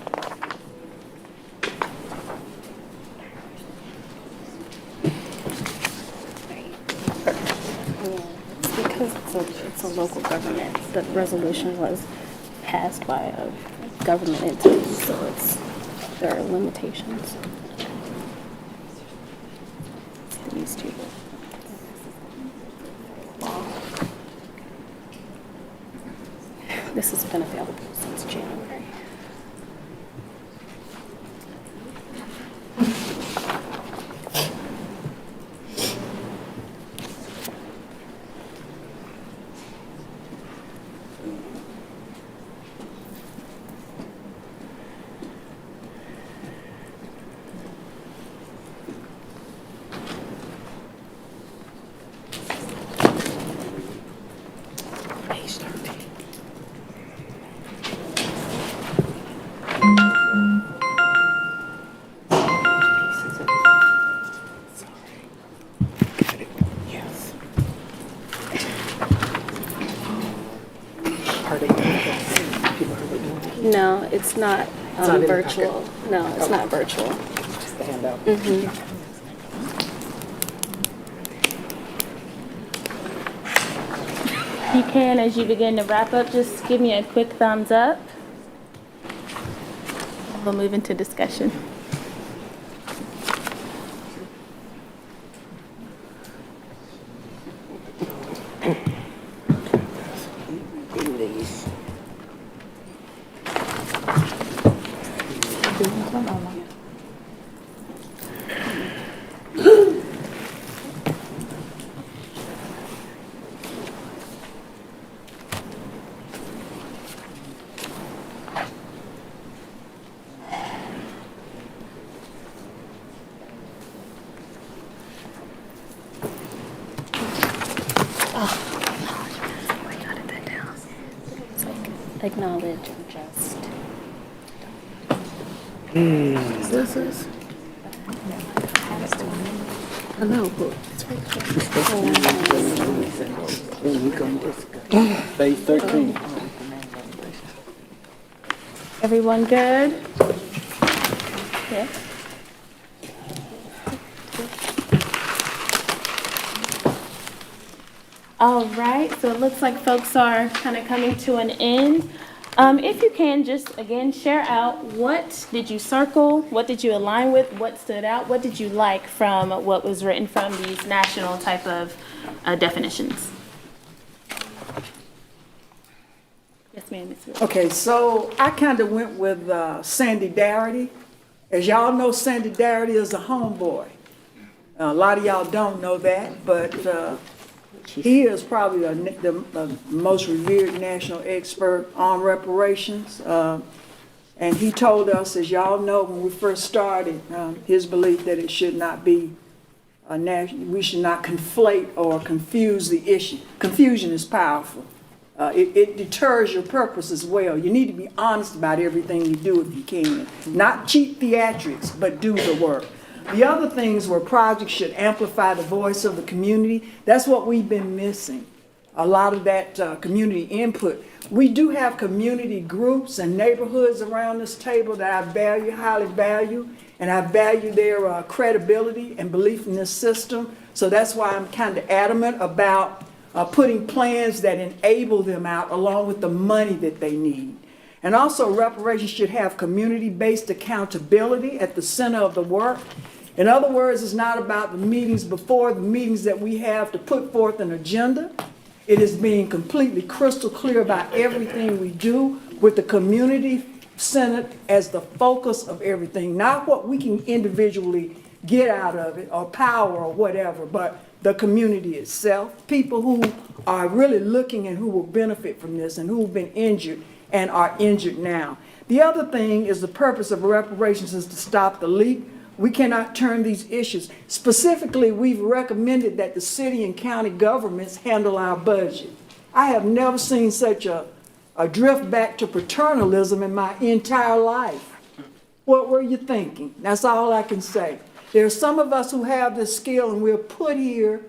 Because it's a local government, the resolution was passed by a government entity, so there are limitations. These two. This has been available since January. No, it's not virtual. No, it's not virtual. Just the handout. If you can, as you begin to wrap up, just give me a quick thumbs up. We'll move into discussion. Acknowledge and just. This is. I know, but. Page 13. Everyone good? Yeah. All right, so it looks like folks are kind of coming to an end. If you can, just again, share out what did you circle, what did you align with, what stood out, what did you like from what was written from these national type of definitions? Yes, ma'am, Ms. Wilson. Okay, so I kind of went with Sandy Darity. As y'all know, Sandy Darity is a homeboy. A lot of y'all don't know that, but he is probably the most revered national expert on reparations. And he told us, as y'all know, when we first started, his belief that it should not be we should not conflate or confuse the issue. Confusion is powerful. It deters your purpose as well. You need to be honest about everything you do if you can. Not cheap theatrics, but do the work. The other things were projects should amplify the voice of the community. That's what we've been missing, a lot of that community input. We do have community groups and neighborhoods around this table that I value, highly value, and I value their credibility and belief in this system. So that's why I'm kind of adamant about putting plans that enable them out along with the money that they need. And also, reparations should have community-based accountability at the center of the work. In other words, it's not about the meetings before, the meetings that we have to put forth an agenda. It is being completely crystal clear about everything we do with the community centered as the focus of everything, not what we can individually get out of it or power or whatever, but the community itself, people who are really looking and who will benefit from this and who have been injured and are injured now. The other thing is the purpose of reparations is to stop the leak. We cannot turn these issues. Specifically, we've recommended that the city and county governments handle our budget. I have never seen such a drift back to paternalism in my entire life. What were you thinking? That's all I can say. There are some of us who have this skill and we're put here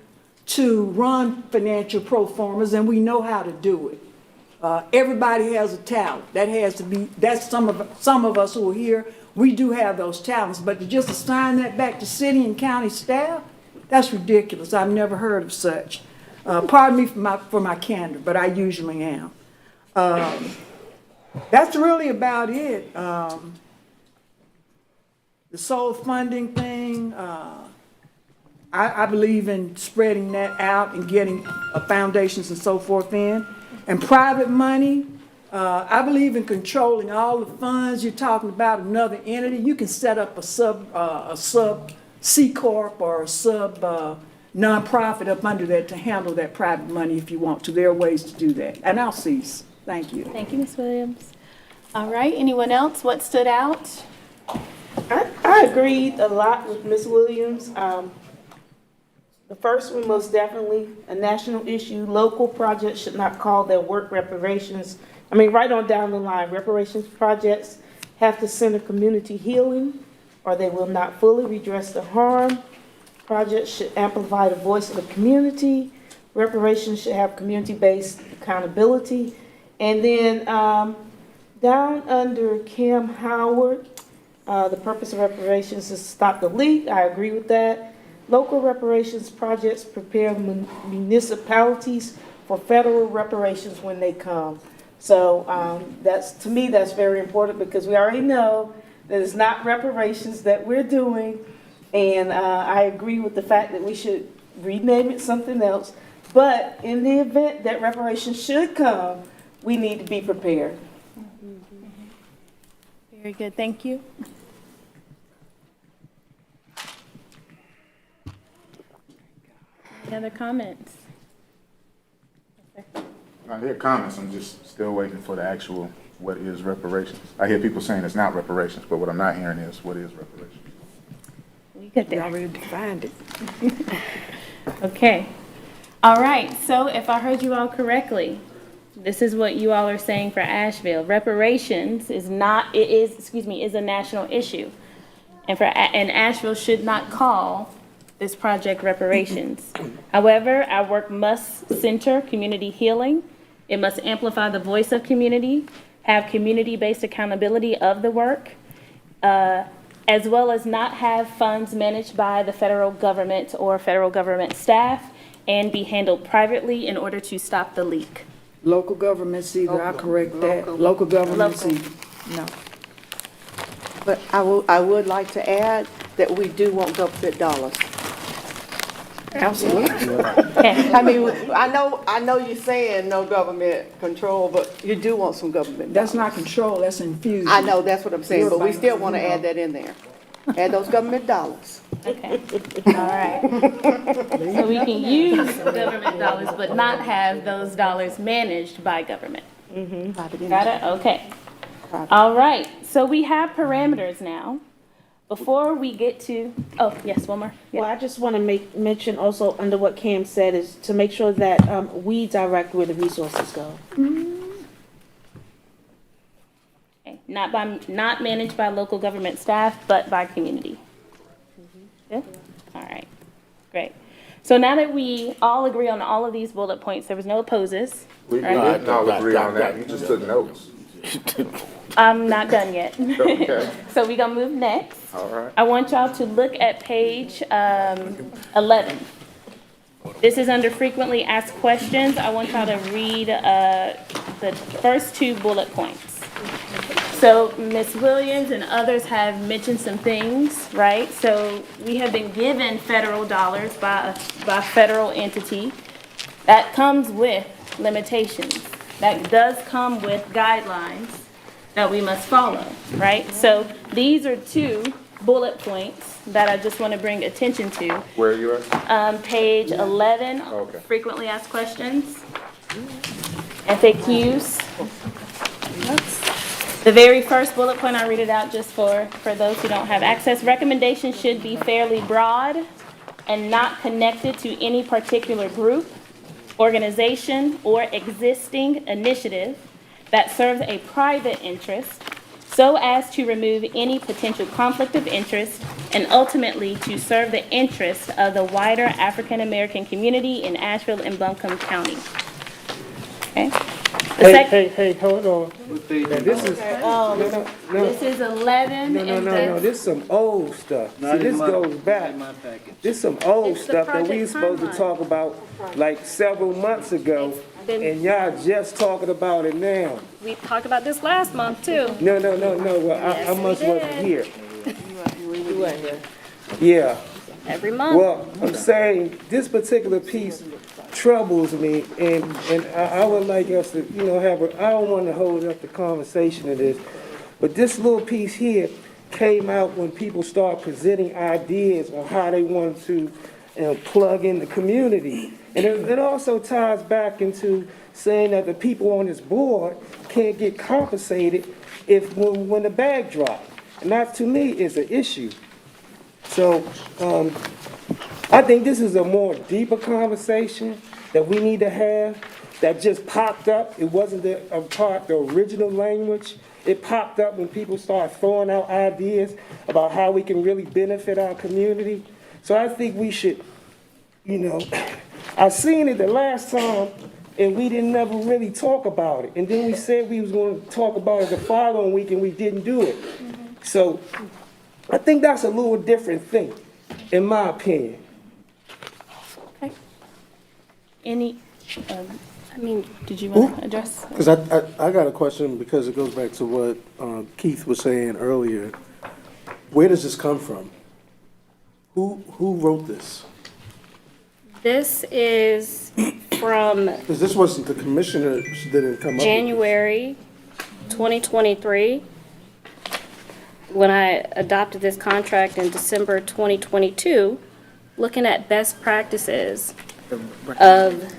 to run financial pro formas and we know how to do it. Everybody has a talent. That's some of us who are here. We do have those talents, but to just assign that back to city and county staff, that's ridiculous. I've never heard of such. Pardon me for my candor, but I usually am. That's really about it. The soul funding thing, I believe in spreading that out and getting foundations and so forth in. And private money, I believe in controlling all the funds. You're talking about another entity. You can set up a sub C corp or a sub nonprofit up under that to handle that private money if you want to. There are ways to do that. And I'll cease. Thank you. Thank you, Ms. Williams. All right, anyone else? What stood out? I agreed a lot with Ms. Williams. The first one, most definitely a national issue. Local projects should not call their work reparations. I mean, right on down the line, reparations projects have to center community healing or they will not fully redress the harm. Projects should amplify the voice of the community. Reparations should have community-based accountability. And then down under Kim Howard, the purpose of reparations is to stop the leak. I agree with that. Local reparations projects prepare municipalities for federal reparations when they come. So that's, to me, that's very important because we already know that it's not reparations that we're doing. And I agree with the fact that we should rename it something else. But in the event that reparations should come, we need to be prepared. Very good, thank you. Any other comments? I hear comments, I'm just still waiting for the actual, what is reparations? I hear people saying it's not reparations, but what I'm not hearing is, what is reparations? We get there. already defined it. Okay. All right, so if I heard you all correctly, this is what you all are saying for Asheville. Reparations is a national issue. And Asheville should not call this project reparations. However, our work must center community healing. It must amplify the voice of community, have community-based accountability of the work, as well as not have funds managed by the federal government or federal government staff and be handled privately in order to stop the leak. Local governments either, I correct that. Local governments either, no. But I would like to add that we do want government dollars. Absolutely. I mean, I know you're saying no government control, but you do want some government That's dollars. not control, that's infusion. I know, that's what I'm saying, but we still want to add that in there. Add those government dollars. Okay, all right. So we can use government dollars, but not have those dollars managed by government. Got it? Okay. All right, so we have parameters now. Before we get to, oh, yes, one more. Yeah. Well, I just want to mention also under what Cam said is to make sure that we direct where the resources go. Okay. Not managed by local government staff, but by community. Good? All right, great. So now that we all agree on all of these bullet points, there was no opposes. We right? didn't all agree on that, you just took notes. I'm not done yet. Okay. So we're gonna move next. All right. I want y'all to look at page 11. This is under frequently asked questions. I want y'all to read the first two bullet points. So Ms. Williams and others have mentioned some things, right? So we have been given federal dollars by federal entity. That comes with limitations. That does come with guidelines that we must follow, right? So these are two bullet points that I just want to bring attention to. Where are you at? Page 11, Okay. frequently asked questions, FAQs. The very first bullet point, I read it out just for those who don't have access. Recommendations should be fairly broad and not connected to any particular group, organization, or existing initiative that serves a private interest so as to remove any potential conflict of interest and ultimately to serve the interests of the wider African American community in Asheville and Buncombe County. Okay? Hey, hold on. Now, this is, This is 11. no, this is some old stuff. See, this goes back. This is some old It's the stuff that we project were supposed to timeline. talk about like several months ago, and y'all just talking about it now. We talked about this last month too. No, well, I Yes, must we wasn't did. here. You weren't here. Yeah. Every month. Well, I'm saying this particular piece troubles me, and I would like us to, you know, I don't want to hold up the conversation of this, but this little piece here came out when people start presenting ideas on how they want to, you know, plug in the community. And it also ties back into saying that the people on this board can't get compensated when the bag drops. And that, to me, is an issue. So, I think this is a more deeper conversation that we need to have that just popped up. It wasn't the original language. It popped up when people started throwing out ideas about how we can really benefit our community. So I think we should, you know, I seen it the last time and we didn't never really talk about it. And then we said we was going to talk about it the following week and we didn't do it. So I think that's a little different thing, in my opinion. Okay. Any, did you want to address? Because I got a question because it goes back to what Keith was saying earlier. Where does this come from? Who wrote this? This is from Because this wasn't the commissioner didn't come up with January 2023, when I adopted this contract in December 2022, looking at best practices of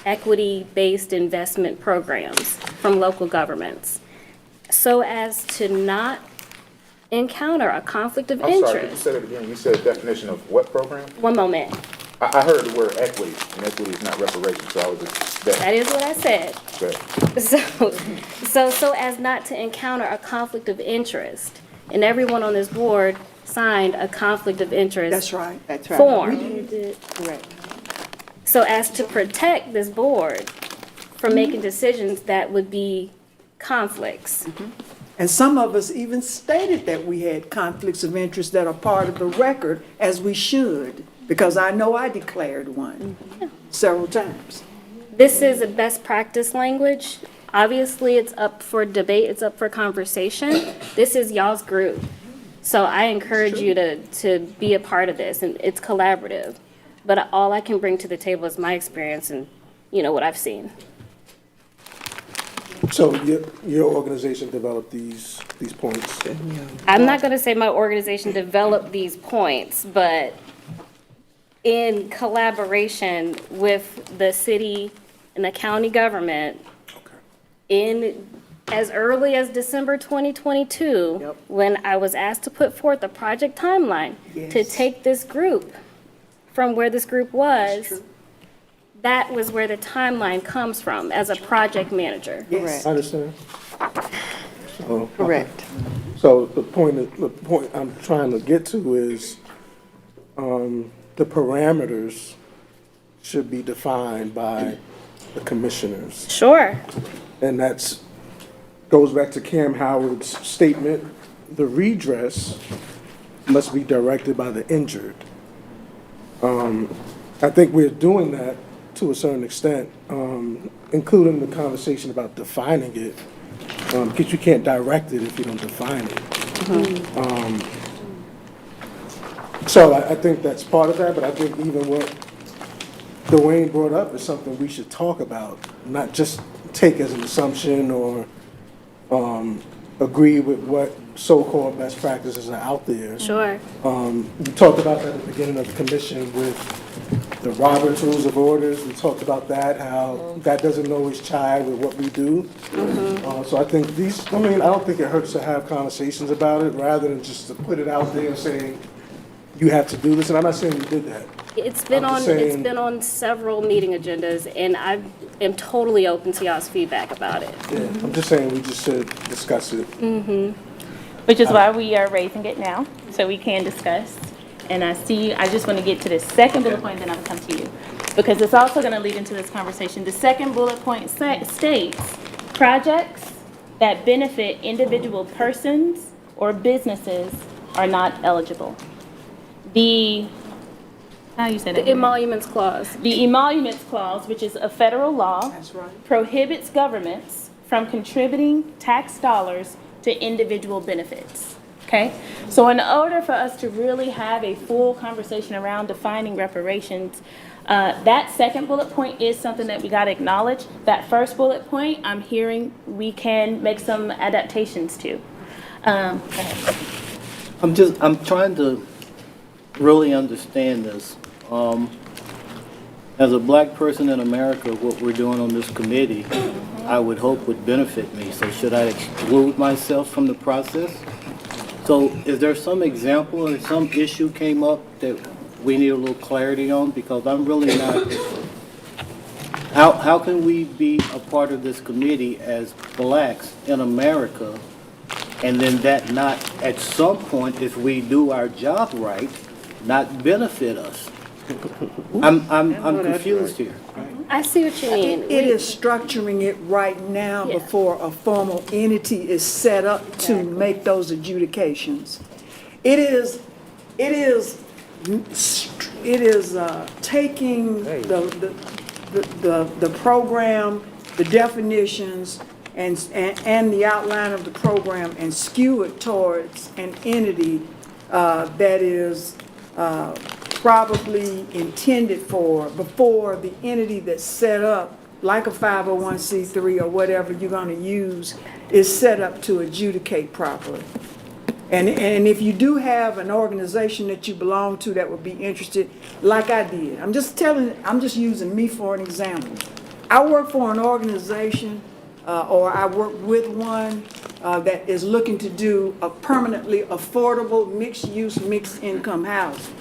equity-based investment programs from local governments, so as to not encounter a conflict of I'm interest. sorry, could you say that again? You said definition of what program? One moment. I heard the word equity, and equity is not reparations, so I was just. That is what I said. Okay. So as not to encounter a conflict of interest, and everyone on this board signed a conflict of interest. That's right. That's right. Form. Correct. So as to protect this board from making decisions that would be conflicts. And some of us even stated that we had conflicts of interest that are part of the record, as we should, because I know I declared one several times. This is a best practice language. Obviously, it's up for debate, it's up for conversation. This is y'all's group. So I encourage you to be a part of this, and it's collaborative. But all I can bring to the table is my experience and, you know, what I've seen. So your organization developed these points? I'm not going to say my organization developed these points, but in collaboration with the city and the county government, in as early as December 2022, when I was asked to put forth a project timeline to take this group from where this group was, that was where the timeline comes from as a project manager. Yes. I understand. So, Correct. So the point I'm trying to get to is the parameters should be defined by the commissioners. Sure. And that's goes back to Cam Howard's statement, the redress must be directed by the injured. I think we're doing that to a certain extent, including the conversation about defining it, because you can't direct it if you don't define it. So I think that's part of that, but I think even what Dwayne brought up is something we should talk about, not just take as an assumption or agree with what so-called best practices are out there. Sure. We talked about that at the beginning of the commission with the Roberts Rules of Orders. We talked about that, how that doesn't always chive with what we do. So I think I don't think it hurts to have conversations about it rather than just to put it out there and say, you have to do this. And I'm not saying you did that. It's been on several meeting agendas, and I am totally open to y'all's feedback about it. Yeah, I'm just saying we just should discuss it. Which is why we are raising it now, so we can discuss. And I just want to get to the second bullet point, then I'll come to you. Because it's also going to lead into this conversation. The second bullet point states, projects that benefit individual persons or businesses are not eligible. The emoluments clause. The emoluments clause, which is a federal law, prohibits governments from contributing tax dollars to individual benefits. Okay? So in order for us to really have a full conversation around defining reparations, That second bullet point is something that we got to acknowledge. That first bullet point, I'm hearing we can make some adaptations to. Go ahead. I'm trying to really understand this. As a black person in America, what we're doing on this committee, I would hope would benefit me. So should I exclude myself from the process? So is there some example or some issue came up that we need a little clarity on? Because I'm really not, how can we be a part of this committee as blacks in America, and then that not, at some point, if we do our job right, not benefit us? I'm confused here. I see what you mean. It is structuring it right now before a formal entity is set up to make those adjudications. It is taking the program, the definitions, and the outline of the program and skew it towards an entity that is probably intended for before the entity that's set up, like a 501c3 or whatever you're going to use, is set up to adjudicate properly. And if you do have an organization that you belong to that would be interested, like I did, I'm just using me for an example. I work for an organization, or I work with one that is looking to do a permanently affordable mixed-use, mixed-income housing.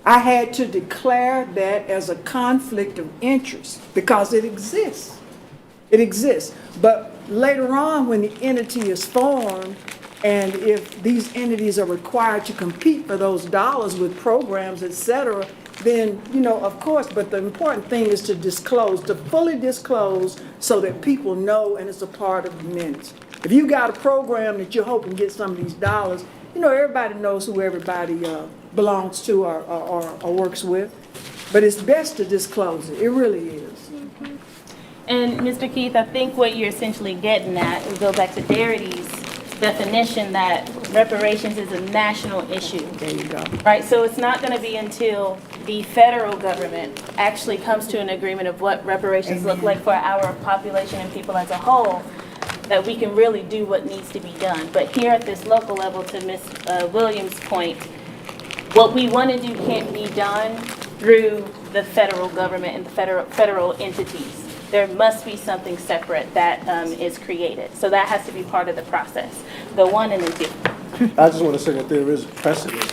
I had to declare that as a conflict of interest because it exists. It exists. But later on, when the entity is formed, and if these entities are required to compete for those dollars with programs, et cetera, then, of course, but the important thing is to disclose, to fully disclose so that people know and it's a part of the minutes. If you got a program that you're hoping to get some of these dollars, everybody knows who everybody belongs to or works with. But it's best to disclose it. It really is. And Mr. Keith, I think what you're essentially getting at, we go back to Darity's definition that reparations is a national issue. There you go. Right, so it's not going to be until the federal government actually comes to an agreement of what reparations look like for our population and people as a whole, that we can really do what needs to be done. But here at this local level, to Ms. Williams' point, what we want to do can't be done through the federal government and the federal entities. There must be something separate that is created. So that has to be part of the process. Go one and then two. I just want to say that there is precedent.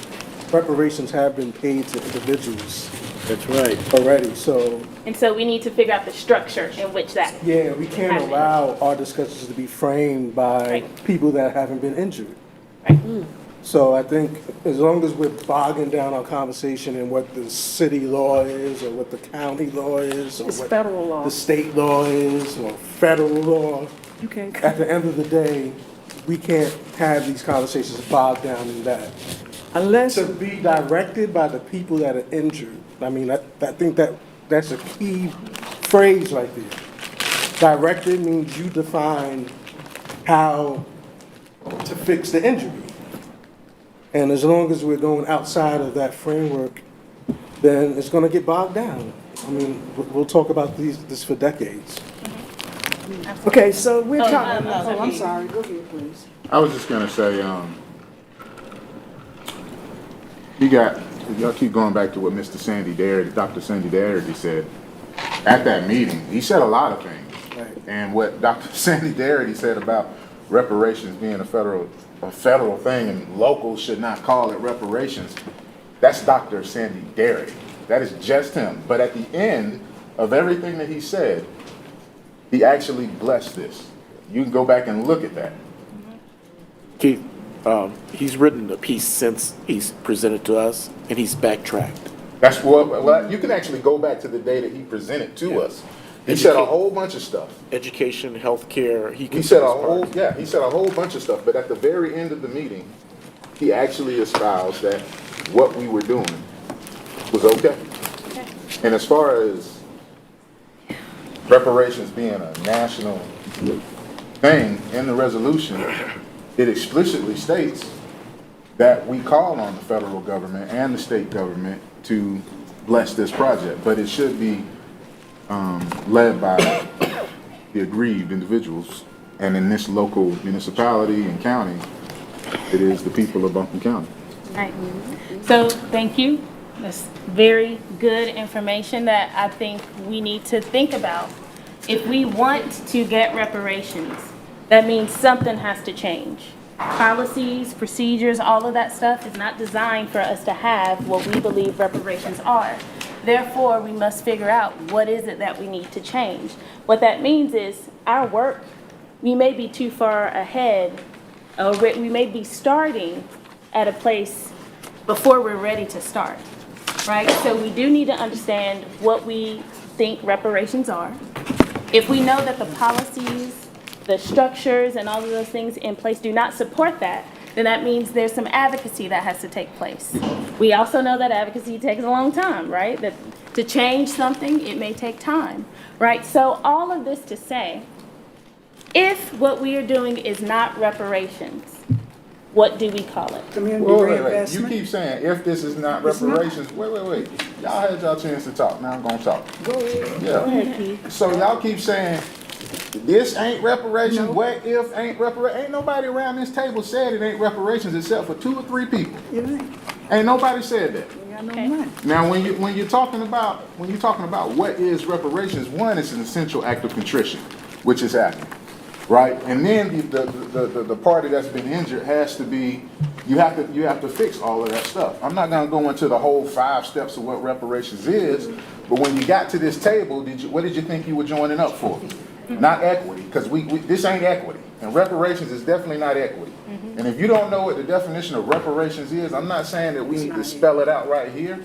Reparations have been paid to individuals. That's right. Already, so. And so we need to figure out the structure in which that. Yeah, we can't allow our discussions to be framed by people that haven't been injured. Right. So I think as long as we're bogging down our conversation in what the city law is or what the county law is or It's what federal law. the state law is or federal law, You can't. at the end of the day, we can't have these conversations bogged down in that. Unless To be directed by the people that are injured, I mean, I think that's a key phrase right there. Directed means you define how to fix the injury. And as long as we're going outside of that framework, then it's going to get bogged down. I mean, we'll talk about this for decades. Okay, so we're talking. I'm sorry. Go ahead, please. I was just gonna say, y'all keep going back to what Mr. Sandy Darity, Dr. Sandy Darity said at that meeting. He said a lot of things. Right. And what Dr. Sandy Darity said about reparations being a federal thing and locals should not call it reparations, that's Dr. Sandy Darity. That is just him. But at the end of everything that he said, he actually blessed this. You can go back and look at that. Keith, he's written a piece since he's presented to us, and he's backtracked. That's what you can actually go back to the day that he presented to us. He said a whole bunch of stuff. Education, healthcare. He said he said a whole bunch of stuff. But at the very end of the meeting, he actually espoused that what we were doing was okay. And as far as reparations being a national thing in the resolution, it explicitly states that we call on the federal government and the state government to bless this project, but it should be led by the aggrieved individuals. And in this local municipality and county, it is the people of Buncombe County. Right. So, thank you. That's very good information that I think we need to think about. If we want to get reparations, that means something has to change. Policies, procedures, all of that stuff is not designed for us to have what we believe reparations are. Therefore, we must figure out what is it that we need to change. What that means is our work, we may be too far ahead, or we may be starting at a place before we're ready to start, right? So we do need to understand what we think reparations are. If we know that the policies, the structures, and all of those things in place do not support that, then that means there's some advocacy that has to take place. We also know that advocacy takes a long time, right? That to change something, it may take time, right? So all of this to say, if what we are doing is not reparations, what do we call it? Community Wait. You reinvestment. keep saying, if this is not reparations, wait. Y'all had y'all chance to talk, now I'm gonna talk. Go ahead. Yeah. Go ahead, Keith. So y'all keep saying, this ain't reparations, what if ain't reparations? Ain't nobody around this table said it ain't reparations except for 2 or 3 people. It ain't. Ain't nobody said that. We got no money. Now, when you're talking about what is reparations, one is an essential act of contrition, which is happening, right? And then the party that's been injured has to be, you have to fix all of that stuff. I'm not gonna go into the whole 5 steps of what reparations is, but when you got to this table, what did you think you were joining up for? Not equity, because this ain't equity, and reparations is definitely not equity. And if you don't know what the definition of reparations is, I'm not saying that we need to spell it out right here,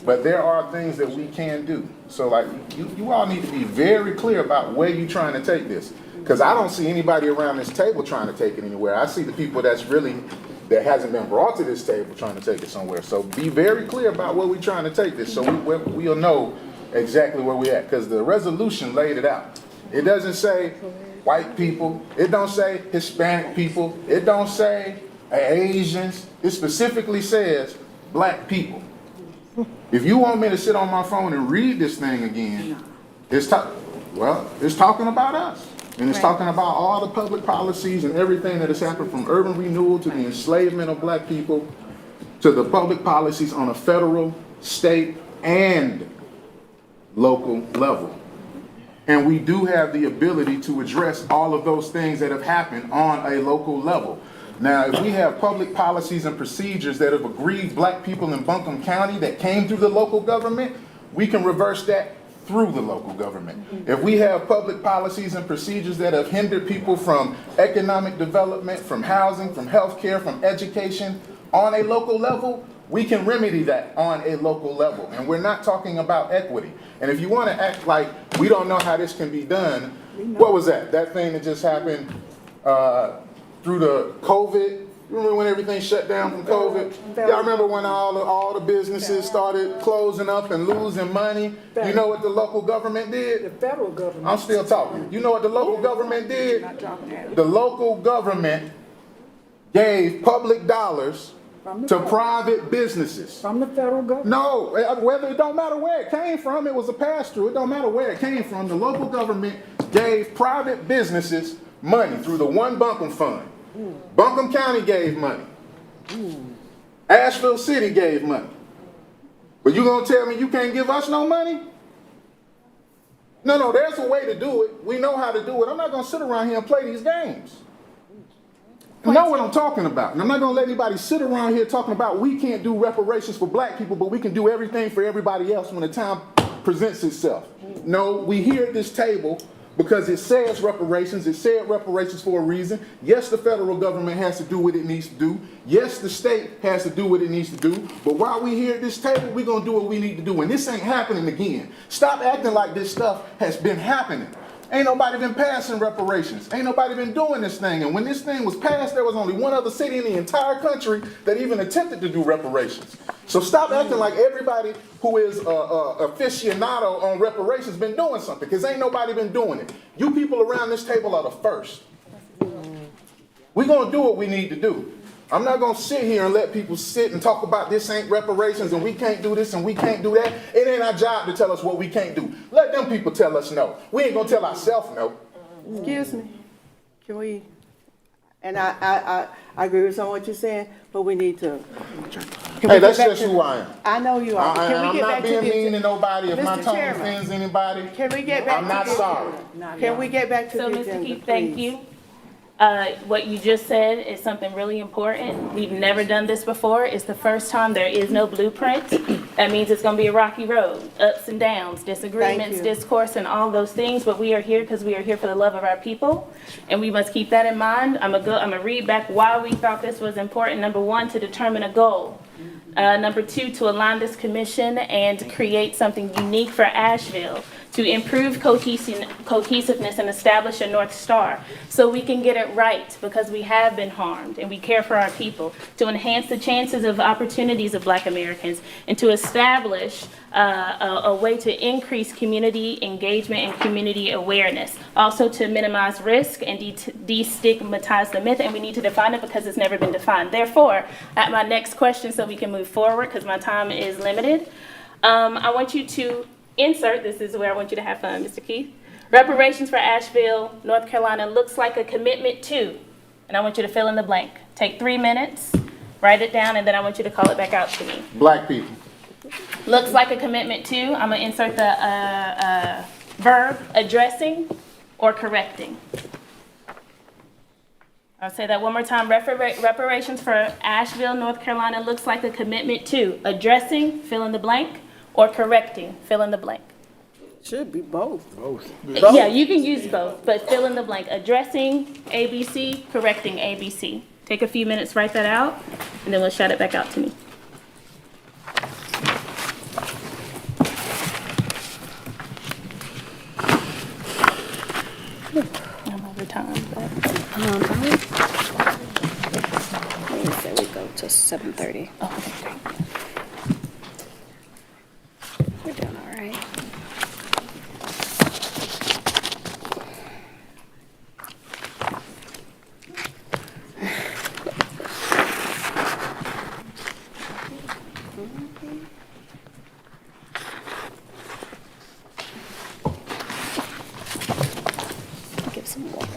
but there are things that we can do. So like, you all need to be very clear about where you're trying to take this, because I don't see anybody around this table trying to take it anywhere. I see the people that hasn't been brought to this table trying to take it somewhere. So be very clear about where we're trying to take this, so we'll know exactly where we're at, because the resolution laid it out. It doesn't say white people. It don't say Hispanic people. It don't say Asians. It specifically says black people. If you want me to sit on my phone and read this thing again, it's talking about us. And it's talking about all the public policies and everything that has happened, from urban renewal to the enslavement of black people to the public policies on a federal, state, and local level. And we do have the ability to address all of those things that have happened on a local level. Now, if we have public policies and procedures that have aggrieved black people in Buncombe County that came through the local government, we can reverse that through the local government. If we have public policies and procedures that have hindered people from economic development, from housing, from healthcare, from education on a local level, we can remedy that on a local level. And we're not talking about equity. And if you want to act like we don't know how this can be done, what was that? That thing that just happened through the COVID? You remember when everything shut down from COVID? Y'all remember when all the businesses started closing up and losing money? You know what the local government did? The federal government. I'm still talking. You know what the local government did? The local government gave public dollars to private businesses. From the federal government? No, it don't matter where it came from. It was a pass-through. It don't matter where it came from. The local government gave private businesses money through the One Buncombe Fund. Buncombe County gave money. Asheville City gave money. But you gonna tell me you can't give us no money? No, there's a way to do it. We know how to do it. I'm not gonna sit around here and play these games. You know what I'm talking about. And I'm not going to let anybody sit around here talking about we can't do reparations for black people, but we can do everything for everybody else when the time presents itself. No, we here at this table because it says reparations. It said reparations for a reason. Yes, the federal government has to do what it needs to do. Yes, the state has to do what it needs to do. But while we here at this table, we're going to do what we need to do. And this ain't happening again. Stop acting like this stuff has been happening. Ain't nobody been passing reparations. Ain't nobody been doing this thing. And when this thing was passed, there was only one other city in the entire country that even attempted to do reparations. So stop acting like everybody who is aficionado on reparations been doing something, because ain't nobody been doing it. You people around this table are the first. We're going to do what we need to do. I'm not gonna sit here and let people sit and talk about this ain't reparations and we can't do this and we can't do that. It ain't our job to tell us what we can't do. Let them people tell us no. We ain't gonna tell ourselves no. Excuse me, can we, and I agree with some of what you're saying, but we need to. Hey, that's just who I am. I know you are. But can we I'm get not back to being the mean to nobody. If my Mr. tone Chairman, offends anybody, can we get back I'm to not the sorry. Can we get back to So, the Mr. agenda, Keith, thank please? you. What you just said is something really important. We've never done this before. It's the first time. There is no blueprint. That means it's going to be a rocky road, ups and downs, disagreements, you. discourse, and all those things. But we are here because we are here for the love of our people, and we must keep that in mind. I'm gonna read back why we thought this was important. Number one, to determine a goal. Number two, to align this commission and create something unique for Asheville, to improve cohesiveness and establish a North Star so we can get it right because we have been harmed and we care for our people, to enhance the chances of opportunities of Black Americans, and to establish a way to increase community engagement and community awareness. Also to minimize risk and destigmatize the myth, and we need to define it because it's never been defined. Therefore, at my next question, so we can move forward because my time is limited, I want you to insert, this is where I want you to have fun, Mr. Keith. Reparations for Asheville, North Carolina looks like a commitment to, and I want you to fill in the blank. Take 3 minutes, write it down, and then I want you to call it back out to me. Black people. Looks like a commitment to, I'm gonna insert the verb, addressing or correcting. I'll say that one more time. Reparations for Asheville, North Carolina looks like a commitment to addressing, fill in the blank, or correcting, fill in the blank. Should be both. Yeah, you can use both, but fill in the blank. Addressing ABC, correcting ABC. Take a few minutes, write that out, and then we'll shout it back out to me. I'm over time, but. Let me say we go to 7:30. Oh, okay, great. We're doing all right. Give some water.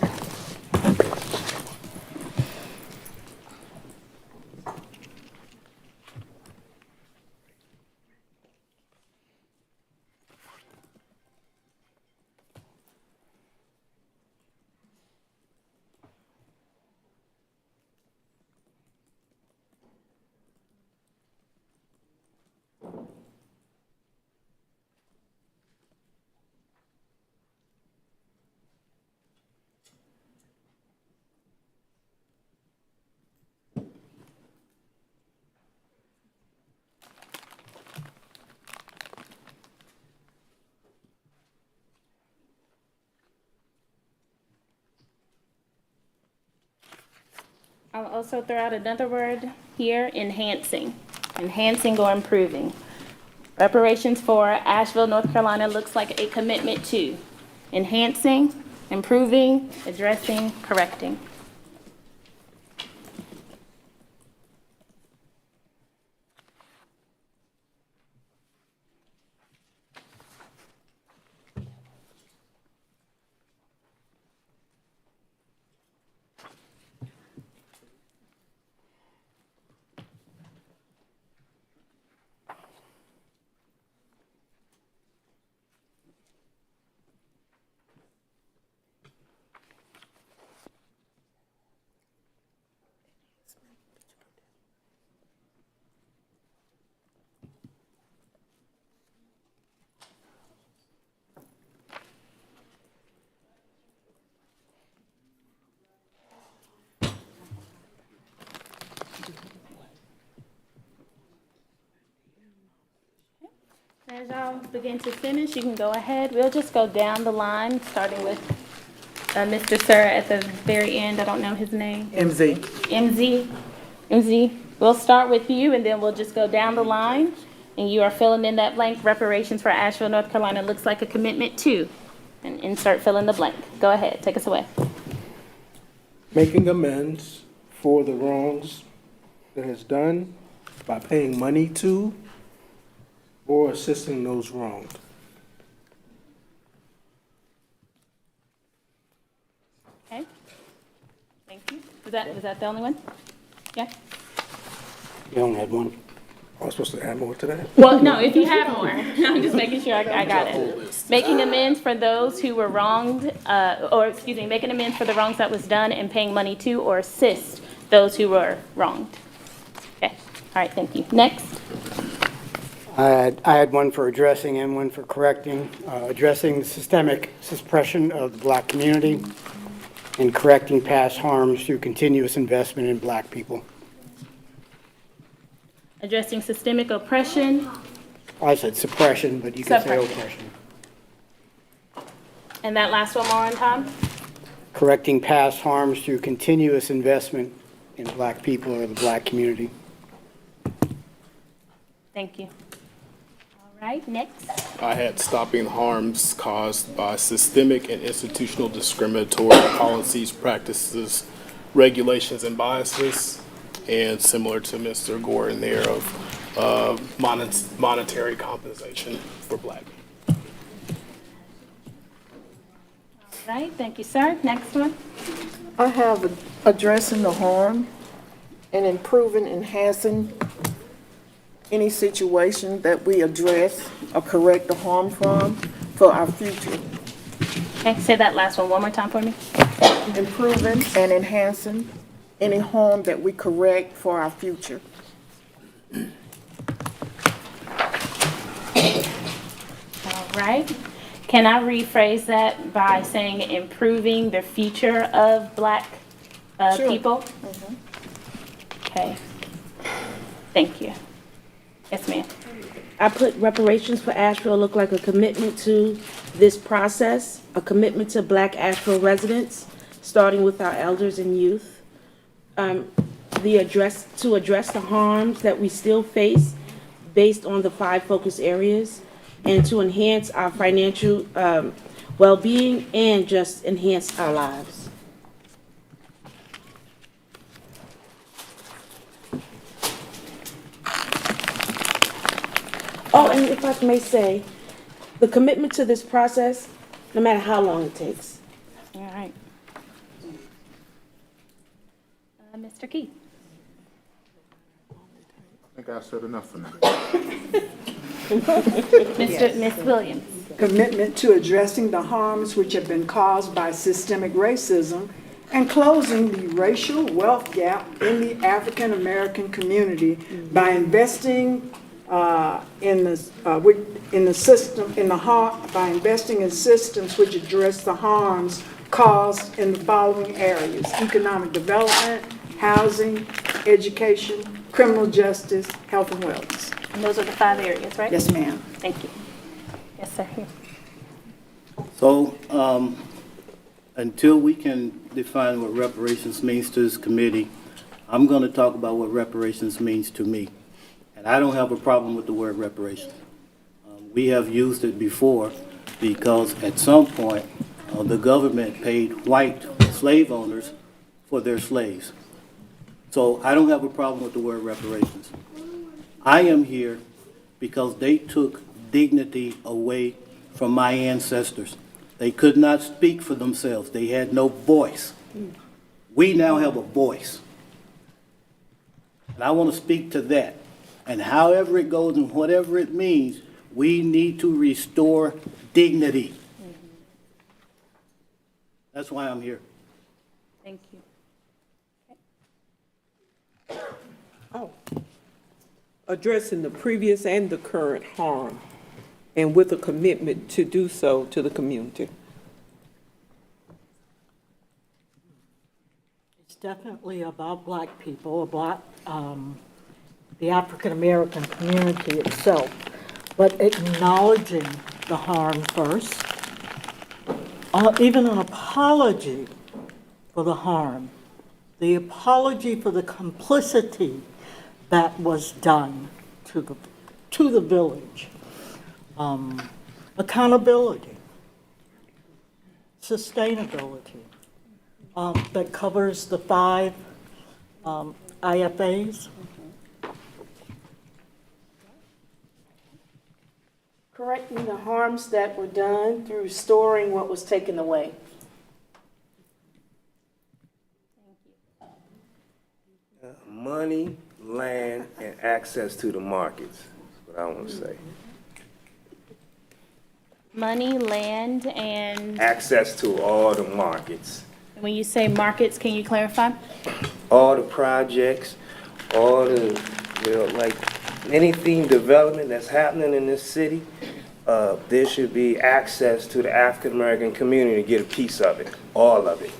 I'll also throw out another word here, enhancing. Enhancing or improving. Reparations for Asheville, North Carolina looks like a commitment to enhancing, improving, addressing, correcting. As y'all begin to finish, you can go ahead. We'll just go down the line, starting with Mr. Sir at the very end. I don't know his name. MZ. MZ. We'll start with you, and then we'll just go down the line. And you are filling in that blank. Reparations for Asheville, North Carolina looks like a commitment to. And insert fill in the blank. Go ahead. Take us away. Making amends for the wrongs that is done by paying money to or assisting those wronged. Okay. Thank you. Was that the only one? Yeah? You only had one. I was supposed to add more to that? Well, no, if you have more, I'm just making sure I got it. Making amends for those who were wronged, making amends for the wrongs that was done and paying money to or assist those who were wronged. Okay, all right, thank you. Next. I had one for addressing and one for correcting. Addressing the systemic suppression of the black community and correcting past harms through continuous investment in black people. Addressing systemic oppression. I said suppression, but you can say oppression. And that last one more on Tom? Correcting past harms through continuous investment in black people or the black community. Thank you. All right, next. I had stopping harms caused by systemic and institutional discriminatory policies, practices, regulations, and biases. And similar to Mr. Gordon there of monetary compensation for black people. All right, thank you, sir. Next one. I have addressing the harm and improving, enhancing any situation that we address or correct the harm from for our future. Okay, say that last one more time for me. Improving and enhancing any harm that we correct for our future. All right. Can I rephrase that by saying improving the future of black people? Okay. Thank you. Yes, ma'am. I put reparations for Asheville look like a commitment to this process, a commitment to black Asheville residents, starting with our elders and youth. To address the harms that we still face based on the 5 focus areas, and to enhance our financial well-being and just enhance our lives. Oh, and if I may say, the commitment to this process, no matter how long it takes. All right. Mr. Keith. I think I said enough for now. Ms. Williams. Commitment to addressing the harms which have been caused by systemic racism and closing the racial wealth gap in the African American community by investing by investing in systems which address the harms caused in the following areas: economic development, housing, education, criminal justice, health and wellness. And those are the 5 areas, right? Yes, ma'am. Thank you. Yes, sir. Here. So, until we can define what reparations means to this committee, I'm going to talk about what reparations means to me. And I don't have a problem with the word reparations. We have used it before because at some point, the government paid white slave owners for their slaves. So I don't have a problem with the word reparations. I am here because they took dignity away from my ancestors. They could not speak for themselves. They had no voice. We now have a voice. And I want to speak to that. And however it goes and whatever it means, we need to restore dignity. That's why I'm here. Thank you. Oh. Addressing the previous and the current harm, and with a commitment to do so to the community. It's definitely about black people, about the African American community itself, but acknowledging the harm first, even an apology for the harm, the apology for the complicity that was done to the village, accountability, sustainability, that covers the 5 IFAs. Correcting the harms that were done through restoring what was taken away. Money, land, and access to the markets, is what I want to say. Money, land, and Access to all the markets, when you say markets, can you clarify? all the projects, all the, like, anything development that's happening in this city, there should be access to the African-American community to get a piece of it, all of it.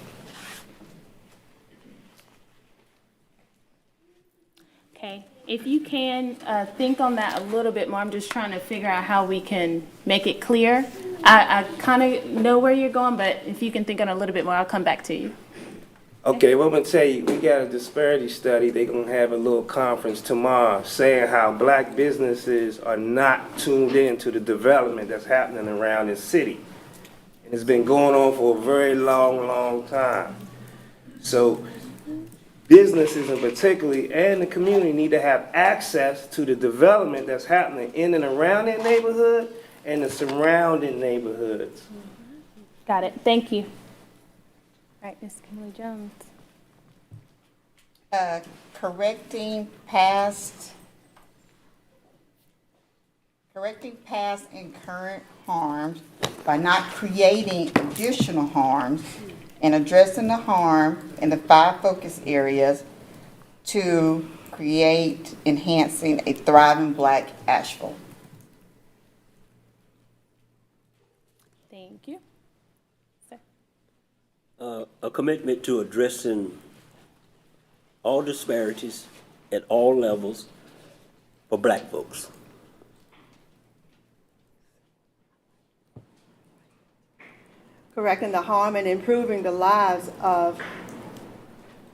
Okay, if you can think on that a little bit more, I'm just trying to figure out how we can make it clear. I kind of know where you're going, but if you can think on it a little bit more, I'll come back to you. Okay, well, I'm gonna tell you, we got a disparity study. They're gonna have a little conference tomorrow saying how black businesses are not tuned into the development that's happening around this city. And it's been going on for a very long, long time. So businesses in particularly and the community need to have access to the development that's happening in and around their neighborhood and the surrounding neighborhoods. Got it, thank you. All right, Ms. Kimberly Jones. Correcting past and current harms by not creating additional harms and addressing the harm in the 5 focus areas to create enhancing a thriving Black Asheville. Thank you. A commitment to addressing all disparities at all levels for black folks. Correcting the harm and improving the lives of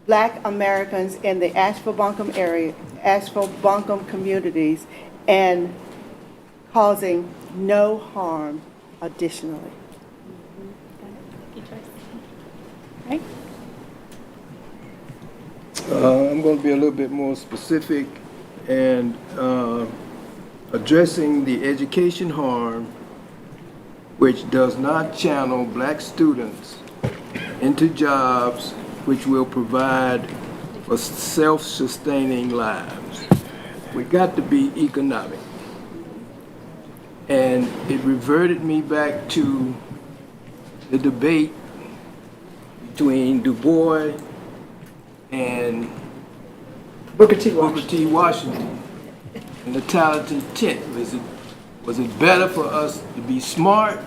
Black Americans in the Asheville-Buncombe area, Asheville-Buncombe communities, and causing no harm additionally. Right. I'm going to be a little bit more specific and addressing the education harm which does not channel black students into jobs which will provide for self-sustaining lives. We got to be economic. And it reverted me back to the debate between Du Bois and Booker T. Washington and the talented tent. Was it better for us to be smart,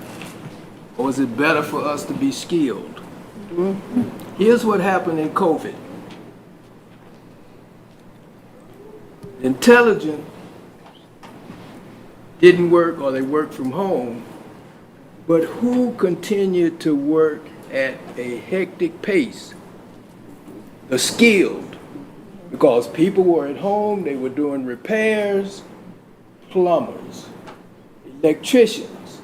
or was it better for us to be skilled? Here's what happened in COVID. Intelligent didn't work, or they worked from home, but who continued to work at a hectic pace? The skilled, because people were at home, they were doing repairs, plumbers, electricians.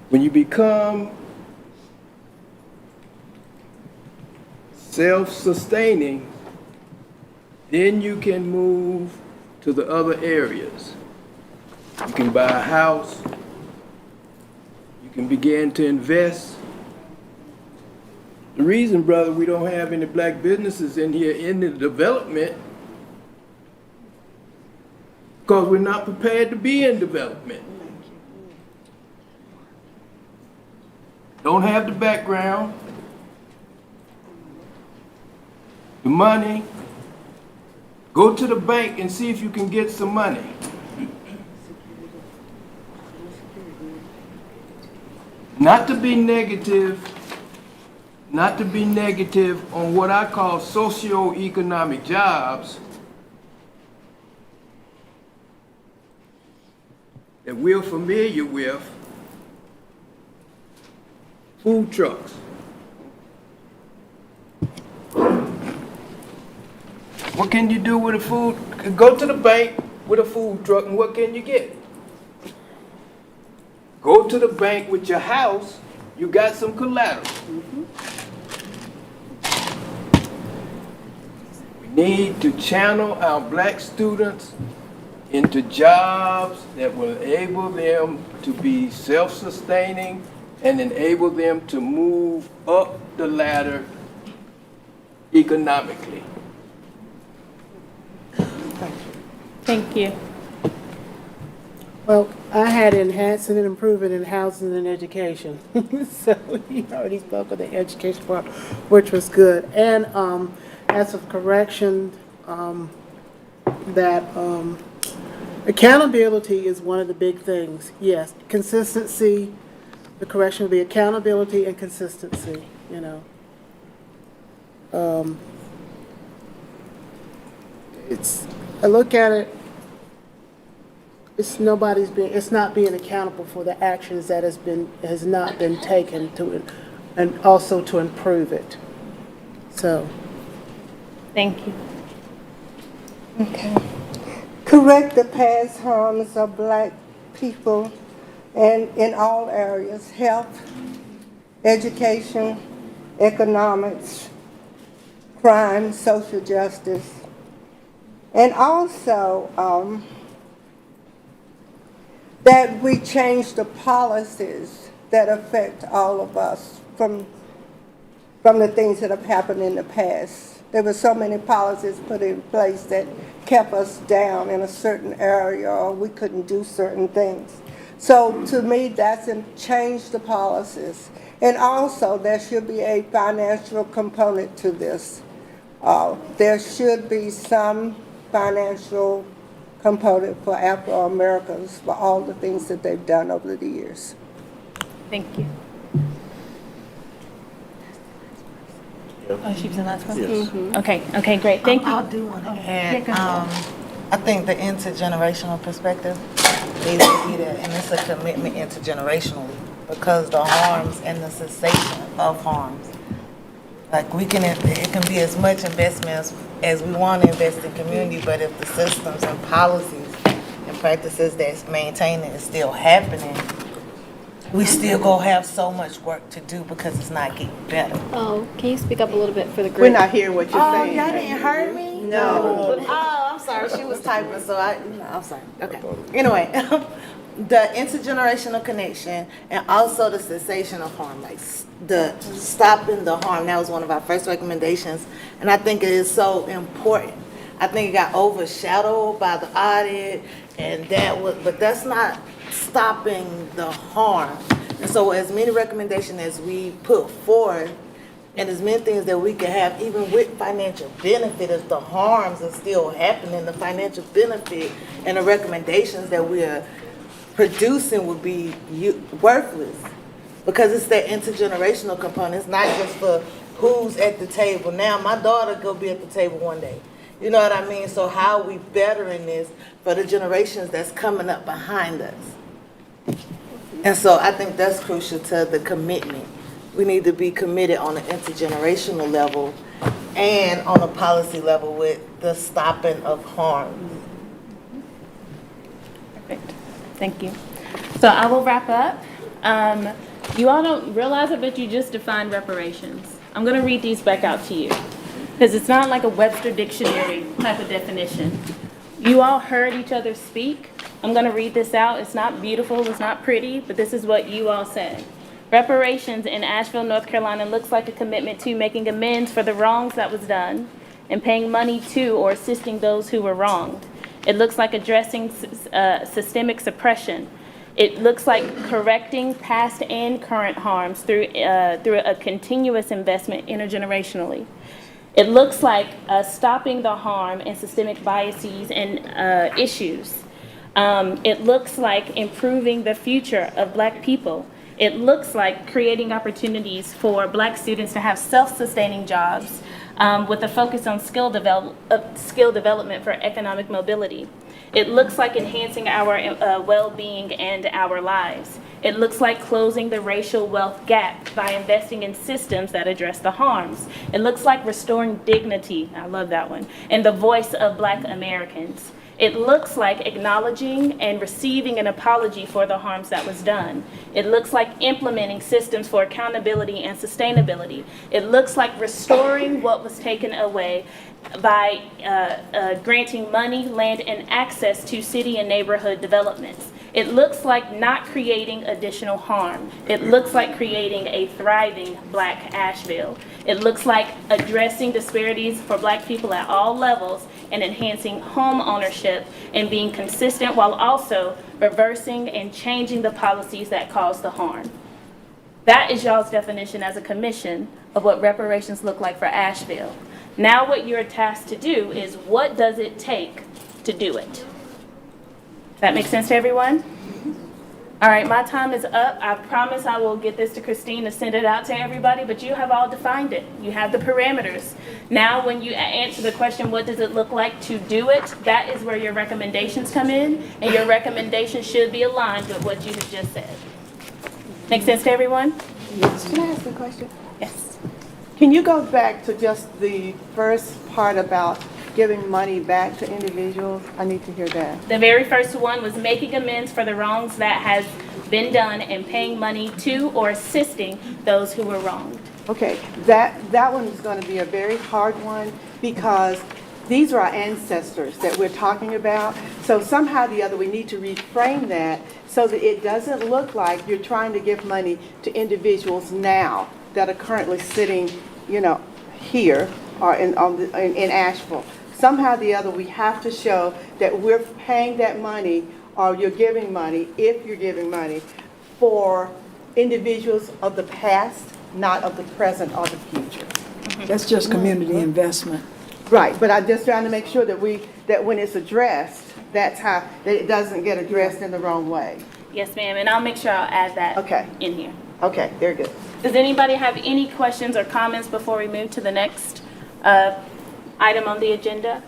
When you become self-sustaining, then you can move to the other areas. You can buy a house. You can begin to invest. The reason, brother, we don't have any black businesses in here in the development, because we're not prepared to be in development. Don't have the background, the money. Go to the bank and see if you can get some money. Not to be negative on what I call socio-economic jobs that we're familiar with. Food trucks. What can you do with a food? Go to the bank with a food truck and what can you get? Go to the bank with your house, you got some collateral. need to channel our black students into jobs that will enable them to be self-sustaining and enable them to move up the ladder economically. Thank you. Well, I had enhancing and improving in housing and education. So he already spoke of the education part, which was good. And as of correction, that accountability is one of the big things. Yes, consistency, the correction would be accountability and consistency, you know. I look at it, it's not being accountable for the actions that has not been taken to, and also to improve it. So. Thank you. Okay. Correct the past harms of black people and in all areas, health, education, economics, crime, social justice, and also that we change the policies that affect all of us from the things that have happened in the past. There were so many policies put in place that kept us down in a certain area, or we couldn't do certain things. So to me, that's change the policies. And also, there should be a financial component to this. There should be some financial component for Afro-Americans for all the things that they've done over the years. Thank you. Oh, she was the last one? Yes. Okay, great. Thank you. I do want to add, go ahead. I think the intergenerational perspective needs to be there, and it's a commitment intergenerationally, because the harms and the cessation of harms. Like it can be as much investment as we want to invest in community, but if the systems and policies and practices that's maintaining is still happening, we still gonna have so much work to do because it's not getting better. Oh, can you speak up a little bit for the group? We're not hearing what you're saying. Y'all didn't hear me? No. Oh, I'm sorry. She was typing, so I'm sorry. Okay. Anyway, the intergenerational connection and also the cessation of harm, like the stopping the harm. That was one of our first recommendations, and I think it is so important. I think it got overshadowed by the audit, and but that's not stopping the harm. And so as many recommendations as we put forth, and as many things that we can have, even with financial benefit, if the harms are still happening, the financial benefit and the recommendations that we are producing would be worthless, because it's that intergenerational component. It's not just for who's at the table now. My daughter will be at the table one day. You know what I mean? So how are we bettering this for the generations that's coming up behind us? And so I think that's crucial to the commitment. We need to be committed on an intergenerational level and on a policy level with the stopping of harm. Perfect. Thank you. So I will wrap up. You all don't realize it, but you just defined reparations. I'm going to read these back out to you, because it's not like a Webster dictionary type of definition. You all heard each other speak. I'm going to read this out. It's not beautiful, it's not pretty, but this is what you all said. Reparations in Asheville, North Carolina looks like a commitment to making amends for the wrongs that was done and paying money to or assisting those who were wronged. It looks like addressing systemic suppression. It looks like correcting past and current harms through a continuous investment intergenerationally. It looks like stopping the harm and systemic biases and issues. It looks like improving the future of Black people. It looks like creating opportunities for Black students to have self-sustaining jobs with a focus on skill development for economic mobility. It looks like enhancing our well-being and our lives. It looks like closing the racial wealth gap by investing in systems that address the harms. It looks like restoring dignity, I love that one, and the voice of Black Americans. It looks like acknowledging and receiving an apology for the harms that was done. It looks like implementing systems for accountability and sustainability. It looks like restoring what was taken away by granting money, land, and access to city and neighborhood developments. It looks like not creating additional harm. It looks like creating a thriving Black Asheville. It looks like addressing disparities for Black people at all levels and enhancing home ownership and being consistent while also reversing and changing the policies that cause the harm. That is y'all's definition as a commission of what reparations look like for Asheville. Now what you're tasked to do is, what does it take to do it? That makes sense to everyone? All right, my time is up. I promise I will get this to Christine to send it out to everybody, but you have all defined it. You have the parameters. Now when you answer the question, what does it look like to do it, that is where your recommendations come in, and your recommendations should be aligned with what you have just said. Make sense to everyone? Yes. Can I ask a question? Yes. Can you go back to just the first part about giving money back to individuals? I need to hear that. The very first one was making amends for the wrongs that has been done and paying money to or assisting those who were wronged. Okay, that one is going to be a very hard one because these are our ancestors that we're talking about. So somehow or the other, we need to reframe that so that it doesn't look like you're trying to give money to individuals now that are currently sitting, here or in Asheville. Somehow or the other, we have to show that we're paying that money, or you're giving money, if you're giving money, for individuals of the past, not of the present or the future. That's just community investment. Right, but I'm just trying to make sure that when it's addressed, that it doesn't get addressed in the wrong way. Yes, ma'am, and I'll make sure I'll add that in here. Okay, very good. Does anybody have any questions or comments before we move to the next item on the agenda?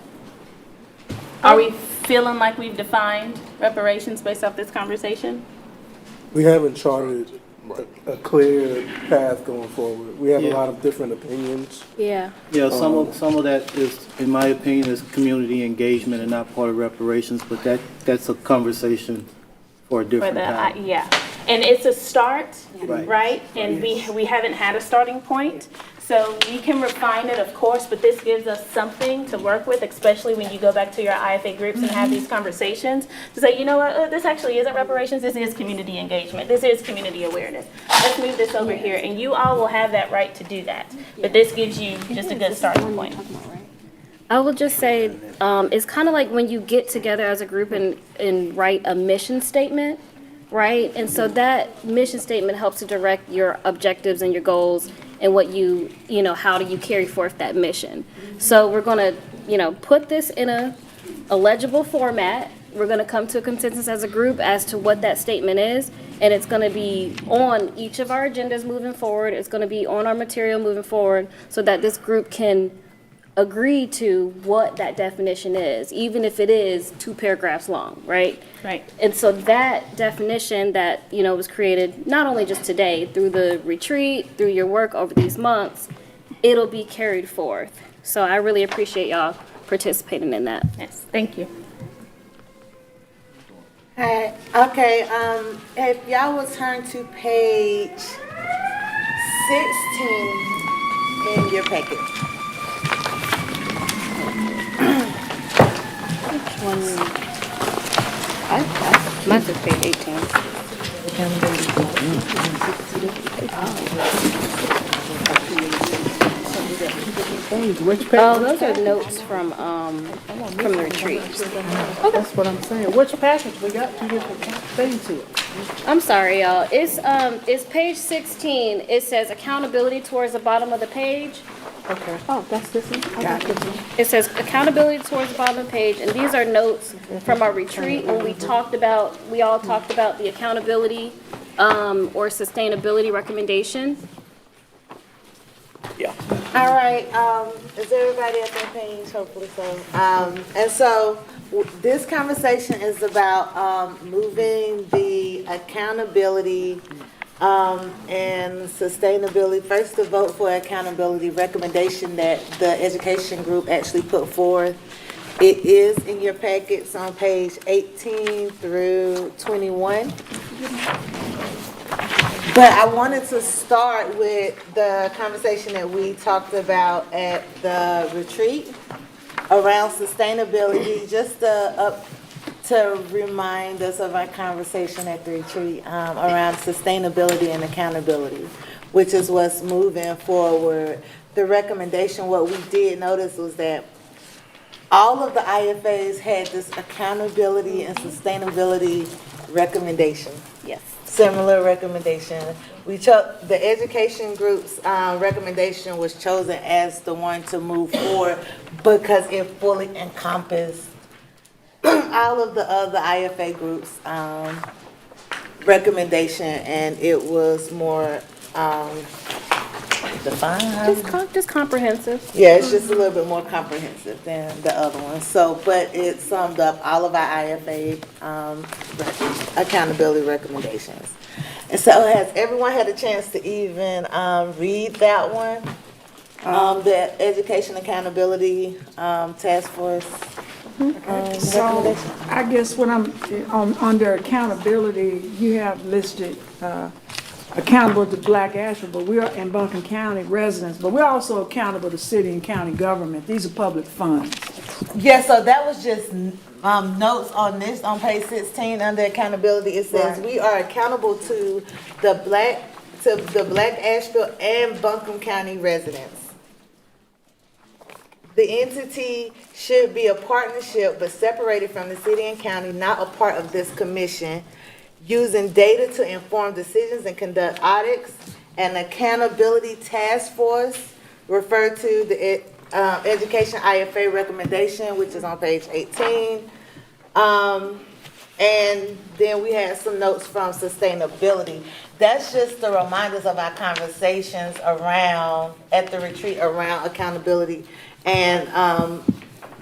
Are we feeling like we've defined reparations based off this conversation? We haven't charted a clear path going forward. We have a lot of different opinions. Yeah. Yeah, some of that is, in my opinion, is community engagement and not part of reparations, but that's a conversation for a different time. Yeah, and it's a start, Right. right? And we haven't had a starting point. So we can refine it, of course, but this gives us something to work with, especially when you go back to your IFA groups and have these conversations to say, you know what, this actually isn't reparations, this is community engagement, this is community awareness. Let's move this over here, and you all will have that right to do that. But this gives you just a good starting point. I will just say, it's kind of like when you get together as a group and write a mission statement, right? And so that mission statement helps to direct your objectives and your goals and what how do you carry forth that mission. So we're gonna, put this in a legible format. We're gonna come to a consensus as a group as to what that statement is, and it's gonna be on each of our agendas moving forward. It's gonna be on our material moving forward so that this group can agree to what that definition is, even if it is 2 paragraphs long, right? Right. And so that definition that, was created not only just today, through the retreat, through your work over these months, it'll be carried forth. So I really appreciate y'all participating in that. Yes, thank you. Hi. Okay, if y'all will turn to page 16 in your packet. Which one? Mine's at page 18. Oh, those are notes from the retreat. That's what I'm saying. Which package? We got 2 different things here. I'm sorry, y'all. It's page 16. It says accountability towards the bottom of the page. Okay. Oh, that's this one? I got this one. It says accountability towards the bottom of the page, and these are notes from our retreat when we all talked about the accountability or sustainability recommendation. Yeah. All right, is everybody at that page? Hopefully so. And so this conversation is about moving the accountability and sustainability. First, to vote for accountability recommendation that the education group actually put forth. It is in your packets on page 18 through 21. But I wanted to start with the conversation that we talked about at the retreat around sustainability, just to remind us of our conversation at the retreat around sustainability and accountability, which is what's moving forward. The recommendation, what we did notice was that all of the IFAs had this accountability and sustainability recommendation. Yes. Similar recommendation. We chose, the education group's recommendation was chosen as the one to move forward because it fully encompassed all of the other IFA groups' recommendation, and it was more defined. Just comprehensive. Yeah, it's just a little bit more comprehensive than the other one. So, but it summed up all of our IFA accountability recommendations. And so has everyone had a chance to even read that one? The Education Accountability Task Force So I guess when I'm under accountability, you have listed accountable to Black Asheville, but we are in Buncombe County residents, but we're also accountable to city and county government. These are public funds. Yeah, so that was just notes on this, on page 16 under accountability. It says we are accountable to the Black Asheville and Buncombe County residents. The entity should be a partnership but separated from the city and county, not a part of this commission, using data to inform decisions and conduct audits. An accountability task force referred to the Education IFA recommendation, which is on page 18. And then we had some notes from sustainability. That's just the reminders of our conversations around, at the retreat, around accountability and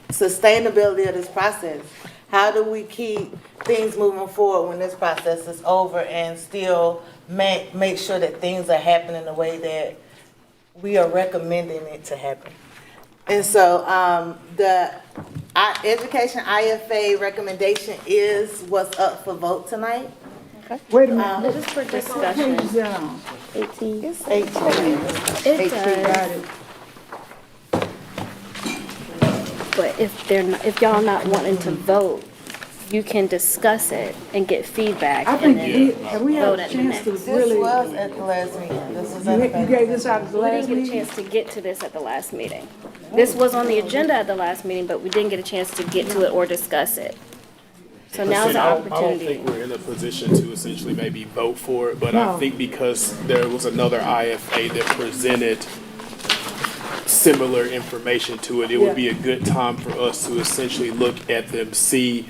sustainability of this process. How do we keep things moving forward when this process is over and still make sure that things are happening the way that we are recommending it to happen? And so the Education IFA recommendation is what's up for vote tonight. Okay. Wait a minute. Just for What discussion. page is that on? 18. It's 18. It 18, does. got it. But if y'all not wanting to vote, you can discuss it and get feedback. I think we have vote a at the chance to next. really. This was at the last meeting. This was You gave this out at the We last didn't get a meeting? chance to get to this at the last meeting. This was on the agenda at the last meeting, but we didn't get a chance to get to it or discuss it. So now's the I don't opportunity. think we're in a position to essentially maybe vote for it, but I think because there was another IFA that presented similar information to it, it would be a good time for us to essentially look at them, see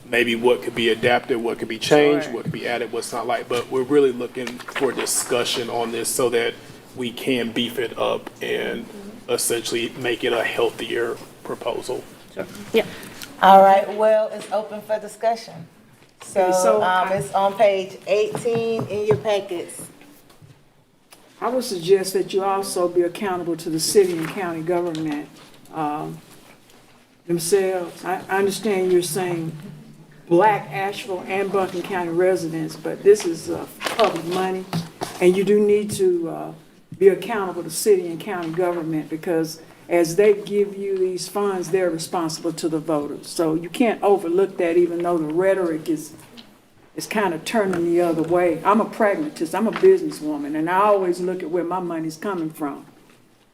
maybe what could be adapted, what could be changed, what could be added, what's not like. But we're really looking for discussion on this so that we can beef it up and essentially make it a healthier proposal. Yeah. All right, well, it's open for discussion. Okay, so So it's on page 18 in your packets. I would suggest that you also be accountable to the city and county government themselves. I understand you're saying Black Asheville and Buncombe County residents, but this is public money, and you do need to be accountable to city and county government because as they give you these funds, they're responsible to the voters. So you can't overlook that, even though the rhetoric is kind of turning the other way. I'm a pragmatist, I'm a businesswoman, and I always look at where my money's coming from.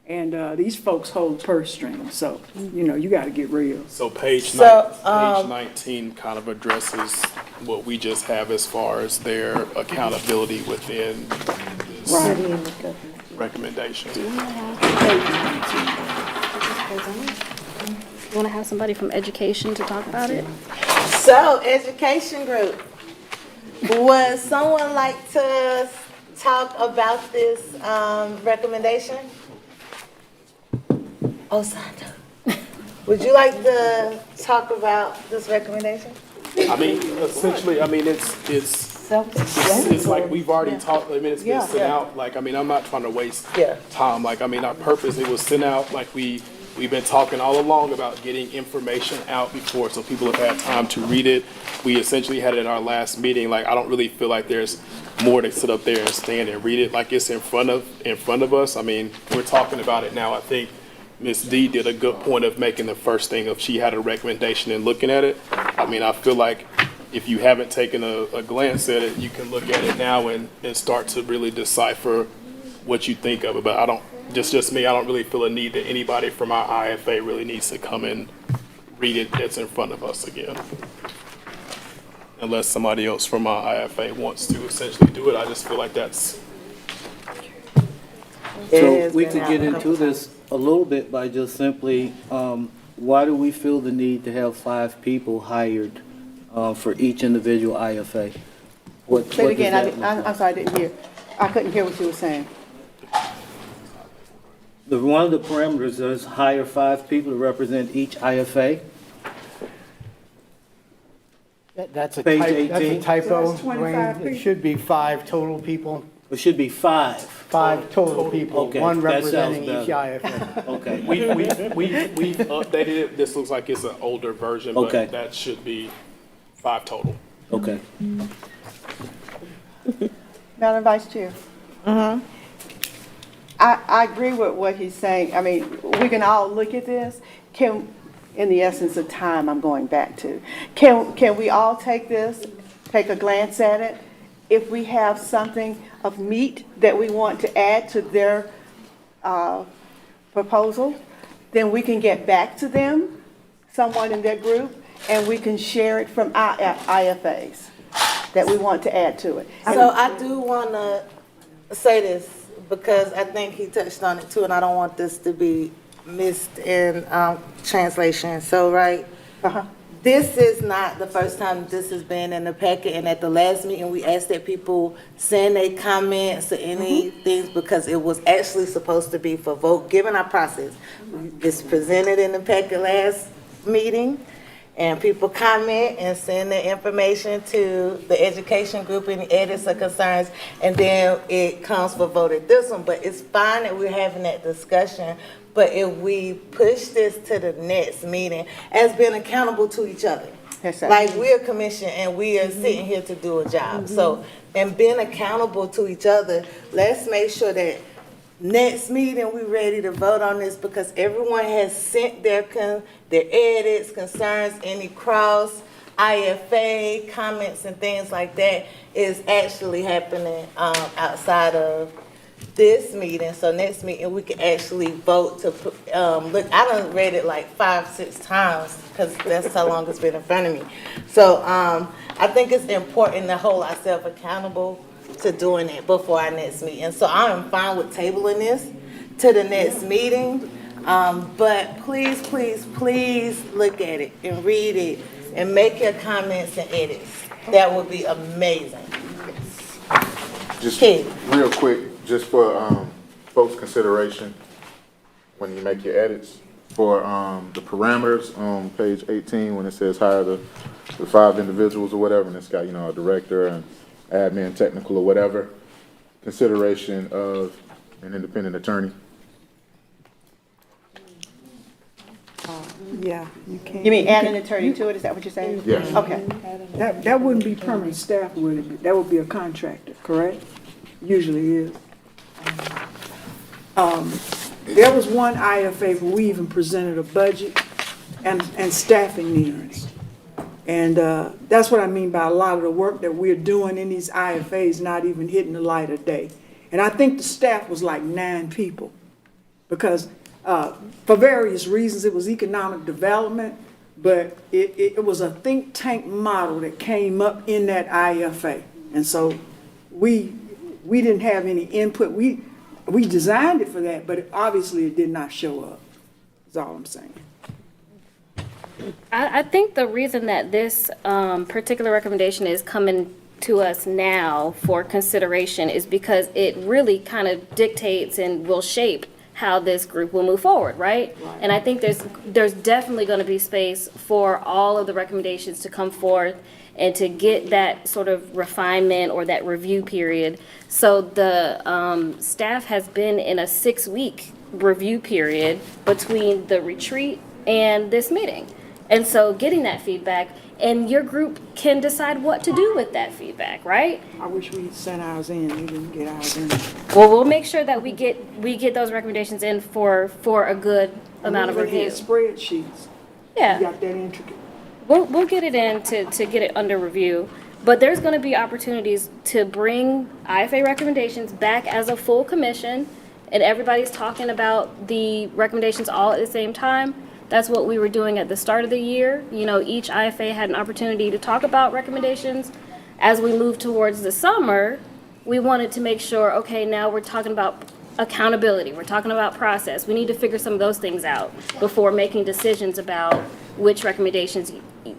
And these folks hold purse strings, so, you got to get real. So page 19 kind of addresses what we just have as far as their accountability within this recommendation. You want to have somebody from education to talk about it? So, education group, would someone like to talk about this recommendation? Oh, Sandra, would you like to talk about this recommendation? I mean, essentially, it's like we've already talked, it's been sent out, I'm not trying to waste time, our purpose, it was sent out, we We've been talking all along about getting information out before, so people have had time to read it. We essentially had it in our last meeting. Like, I don't really feel like there's more to sit up there and stand and read it like it's in front of us. I mean, we're talking about it now. I think Ms. D did a good point of making the first thing of she had a recommendation and looking at it. I mean, I feel like if you haven't taken a glance at it, you can look at it now and start to really decipher what you think of it. But I don't, just me, I don't really feel a need that anybody from our IFA really needs to come and read it that's in front of us again. Unless somebody else from our IFA wants to essentially do it. I just feel like that's... So we could get into this a little bit by just simply, why do we feel the need to have 5 people hired for each individual IFA? Say it again, I'm sorry, I didn't hear. I couldn't hear what you were saying. One of the parameters is hire 5 people to represent each IFA. That's a Page typo, 18. that's a typo, So that's 25 Dwayne. It should be 5 total people, It should be 5. 5 total people, Okay, one that sounds representing each better. IFA. Okay. We've updated it. This looks like it's an older version, but Okay. that should be 5 total. Okay. Madam Vice Chair. I agree with what he's saying. I mean, we can all look at this. In the essence of time, I'm going back to, can we all take this, take a glance at it? If we have something of meat that we want to add to their proposal, then we can get back to them, someone in their group, and we can share it from our IFAs that we want to add to it. So I do want to say this because I think he touched on it too, and I don't want this to be missed in translation. So, right, this is not the first time this has been in the packet, and at the last meeting, we asked that people send their comments or any things because it was actually supposed to be for vote, given our process. It's presented in the packet last meeting, and people comment and send their information to the education group, any edits or concerns, and then it comes for vote at this one. But it's fine that we're having that discussion. But if we push this to the next meeting as being accountable to each other, like we're a commission and we are sitting here to do a job. So, and being accountable to each other, let's make sure that next meeting we're ready to vote on this because everyone has sent their edits, concerns, any cross, IFA comments and things like that is actually happening outside of this meeting. So next meeting we can actually vote to look. I done read it like 5-6 times because that's how long it's been in front of me. So I think it's important to hold ourselves accountable to doing it before our next meeting. So I'm fine with tabling this to the next meeting. But please, please, please look at it and read it and make your comments and edits. That would be amazing. Just real quick, just for folks' consideration, when you make your edits, for the parameters on page 18, when it says hire the 5 individuals or whatever, and it's got, a director and admin, technical or whatever, consideration of an independent attorney. Yeah, you can't. You mean add an attorney to it? Is that what you're saying? Yes. Okay. That wouldn't be permanent staff, would it? That would be a contractor, correct? Usually is. There was one IFA where we even presented a budget and staffing needs. And that's what I mean by a lot of the work that we're doing in these IFAs not even hitting the light of day. And I think the staff was like 9 people because for various reasons, it was economic development, but it was a think tank model that came up in that IFA. And so we didn't have any input. We designed it for that, but obviously it did not show up, is all I'm saying. I think the reason that this particular recommendation is coming to us now for consideration is because it really kind of dictates and will shape how this group will move forward, right? And I think there's definitely going to be space for all of the recommendations to come forth and to get that sort of refinement or that review period. So the staff has been in a 6-week review period between the retreat and this meeting. And so getting that feedback, and your group can decide what to do with that feedback, right? I wish we sent ours in, we didn't get ours in. Well, we'll make sure that we get those recommendations in for a good amount of We even review. had spreadsheets. Yeah. You got that intricate. We'll get it in to get it under review. But there's going to be opportunities to bring IFA recommendations back as a full commission, and everybody's talking about the recommendations all at the same time. That's what we were doing at the start of the year. You know, each IFA had an opportunity to talk about recommendations. As we move towards the summer, we wanted to make sure, okay, now we're talking about accountability. We're talking about process. We need to figure some of those things out before making decisions about which recommendations,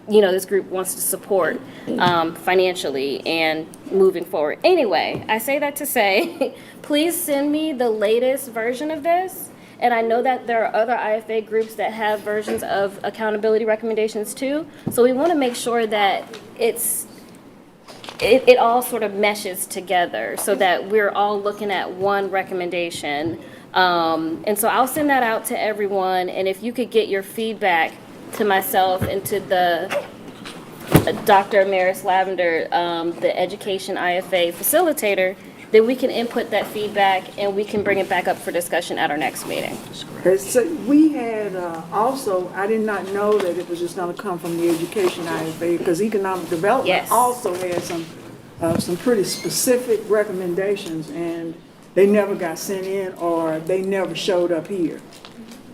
you know, this group wants to support financially and moving forward. Anyway, I say that to say, please send me the latest version of this. And I know that there are other IFA groups that have versions of accountability recommendations too. So we want to make sure that it all sort of meshes together so that we're all looking at one recommendation. And so I'll send that out to everyone. And if you could get your feedback to myself and to the Dr. Maris Lavender, the Education IFA facilitator, then we can input that feedback and we can bring it back up for discussion at our next meeting. So we had also, I did not know that it was just gonna come from the Education IFA, because Economic Development Yes. also had some pretty specific recommendations, and they never got sent in, or they never showed up here.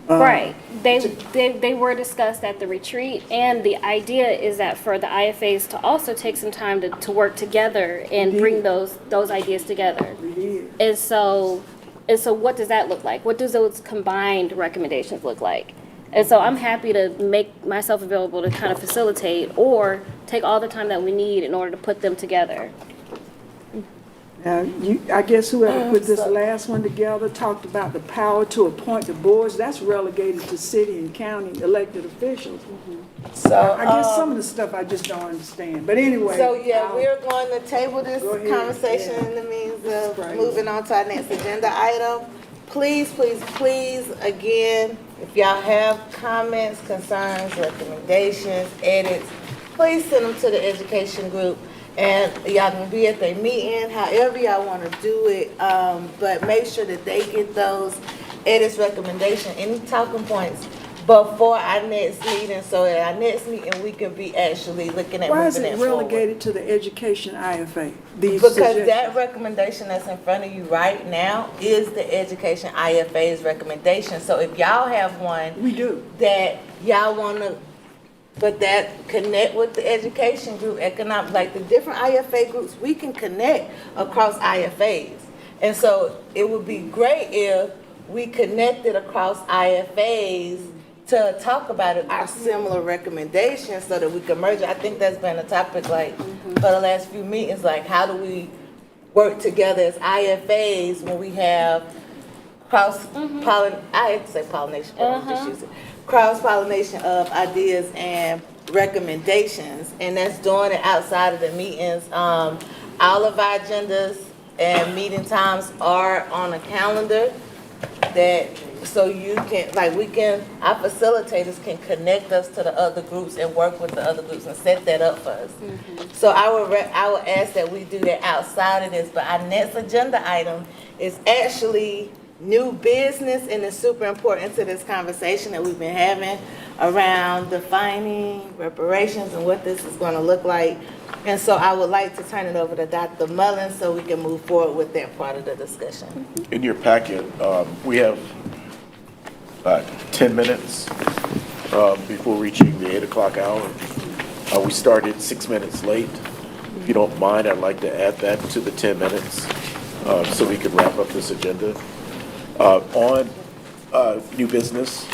Right. They were discussed at the retreat, and the idea is that for the IFAs to also take some time to work together and bring those ideas together. And so what does that look like? What does those combined recommendations look like? And so I'm happy to make myself available to kind of facilitate or take all the time that we need in order to put them together. I guess whoever put this last one together talked about the power to appoint the boards. That's relegated to city and county elected officials. So, I guess some of the stuff I just don't understand. But anyway. So, yeah, we're going to table this ahead. conversation in the means of moving on to our next agenda item. Please, please, please, again, if y'all have comments, concerns, recommendations, edits, please send them to the education group. And y'all can be at their meeting, however y'all want to do it, but make sure that they get those edits, recommendation, any talking points before our next meeting, so at our next meeting, we can be actually looking at Why is moving it it forward. relegated to the Education IFA? These Because suggestions? that recommendation that's in front of you right now is the Education IFA's recommendation. So if y'all have one. We do. That y'all want to, but that connect with the education group, economic, like the different IFA groups, we can connect across IFAs. And so it would be great if we connected across IFAs to talk about it, our similar recommendations so that we can merge it. I think that's been a topic like for the last few meetings, like how do we work together as IFAs when we have I hate to say pollination, but I'm just use it. Cross-pollination of ideas and recommendations, and that's doing it outside of the meetings. All of our agendas and meeting times are on a calendar that, so you can, like we can, our facilitators can connect us to the other groups and work with the other groups and set that up for us. So I would ask that we do that outside of this, but our next agenda item is actually new business, and it's super important to this conversation that we've been having around defining reparations and what this is going to look like. And so I would like to turn it over to Dr. Mullen so we can move forward with that part of the discussion. In your packet, we have 10 minutes before reaching the 8 o'clock hour. We started 6 minutes late. If you don't mind, I'd like to add that to the 10 minutes so we can wrap up this agenda. On new business,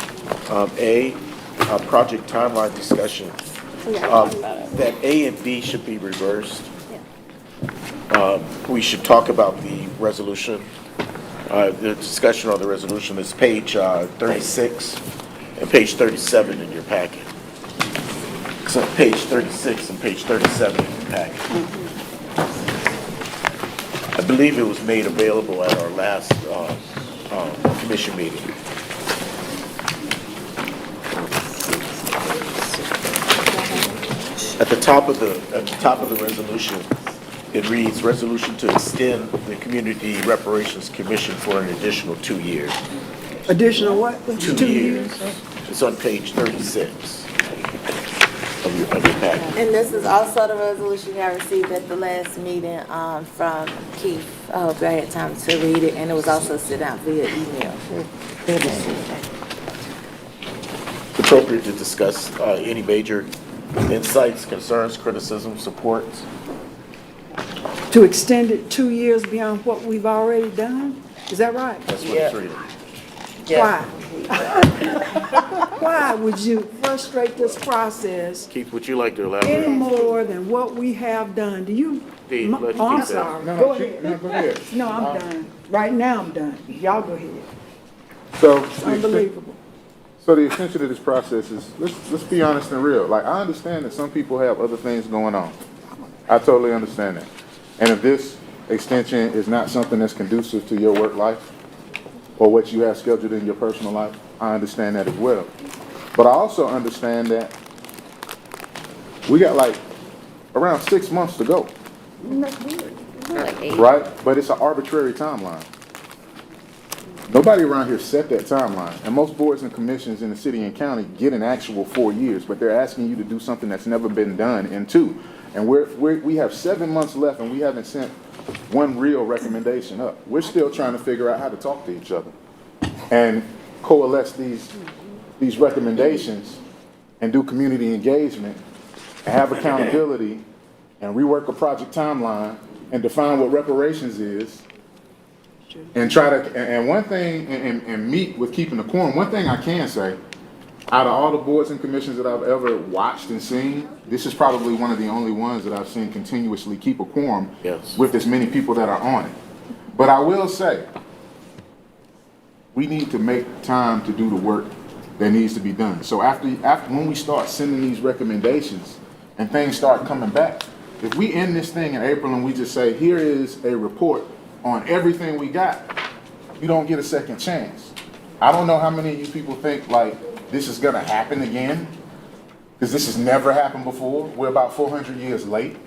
project timeline discussion, that A and B should be reversed. We should talk about the resolution. The discussion on the resolution is page 36 and page 37 in your packet. So page 36 and page 37 in your packet. I believe it was made available at our last commission meeting. At the top of the resolution, it reads, "Resolution to extend the Community Reparations Commission for an additional 2 years." Additional what? 2 years. It's on page 36 of your packet. And this is also the resolution I received at the last meeting from Keith. I hope I had time to read it, and it was also sent out via email. It's appropriate to discuss any major insights, concerns, criticisms, supports. To extend it 2 years beyond what we've already done? Is that right? That's what it's reading. Why? Why would you frustrate this process Keith, would you like to any elaborate? more than what we have done? Do you? Dee, Oh, let I'm Keith say. sorry. No, Go no, ahead. no, go ahead. No, I'm done. Right now, I'm done. Y'all go ahead. So, Unbelievable. So the extension of this process is, let's be honest and real. Like, I understand that some people have other things going on. I totally understand that. And if this extension is not something that's conducive to your work life or what you have scheduled in your personal life, I understand that as well. But I also understand that we got like around 6 months to go, right? But it's an arbitrary timeline. Nobody around here set that timeline. And most boards and commissions in the city and county get an actual 4 years, but they're asking you to do something that's never been done in 2. And we have 7 months left and we haven't sent one real recommendation up. We're still trying to figure out how to talk to each other and coalesce these recommendations and do community engagement and have accountability and rework a project timeline and define what reparations is. And try to, and one thing, and meet with keeping the quorum, one thing I can say, out of all the boards and commissions that I've ever watched and seen, this is probably one of the only ones that I've seen continuously keep a quorum with as many people that are on it. But I will say, we need to make time to do the work that needs to be done. So after when we start sending these recommendations and things start coming back, if we end this thing in April and we just say, here is a report on everything we got, you don't get a second chance. I don't know how many of you people think like this is gonna happen again, because this has never happened before. We're about 400 years late.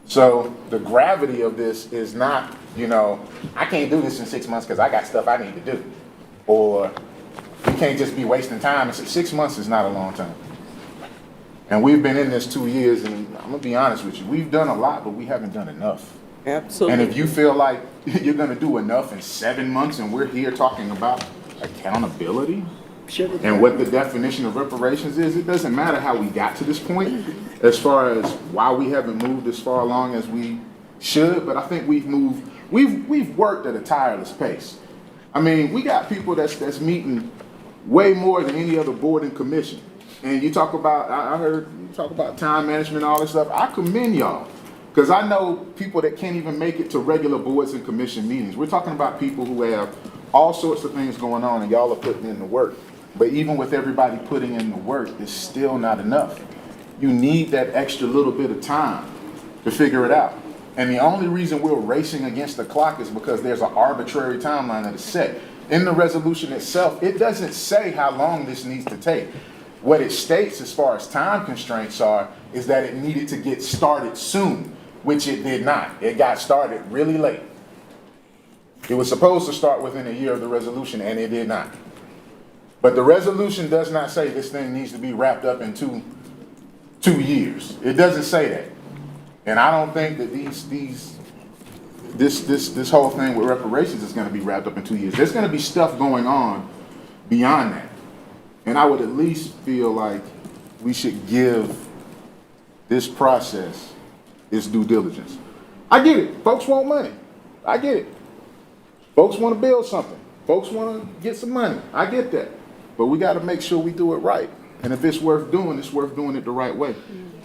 So the gravity of this is not, I can't do this in 6 months because I got stuff I need to do. Or we can't just be wasting time. 6 months is not a long time. And we've been in this 2 years, and I'm gonna be honest with you, we've done a lot, but we haven't done enough. Absolutely. And if you feel like you're going to do enough in 7 months and we're here talking about accountability and what the definition of reparations is, it doesn't matter how we got to this point as far as why we haven't moved as far along as we should, but I think we've worked at a tireless pace. I mean, we got people that's meeting way more than any other board and commission. And you talk about, I heard you talk about time management and all this stuff. I commend y'all. Because I know people that can't even make it to regular boards and commission meetings. We're talking about people who have all sorts of things going on and y'all are putting in the work. But even with everybody putting in the work, it's still not enough. You need that extra little bit of time to figure it out. And the only reason we're racing against the clock is because there's an arbitrary timeline that is set. In the resolution itself, it doesn't say how long this needs to take. What it states as far as time constraints are is that it needed to get started soon, which it did not. It got started really late. It was supposed to start within a year of the resolution, and it did not. But the resolution does not say this thing needs to be wrapped up in two years. It doesn't say that. And I don't think that this whole thing with reparations is going to be wrapped up in 2 years. There's going to be stuff going on beyond that. And I would at least feel like we should give this process its due diligence. I get it. Folks want money. I get it. Folks want to build something. Folks want to get some money. I get that. But we got to make sure we do it right. And if it's worth doing it the right way.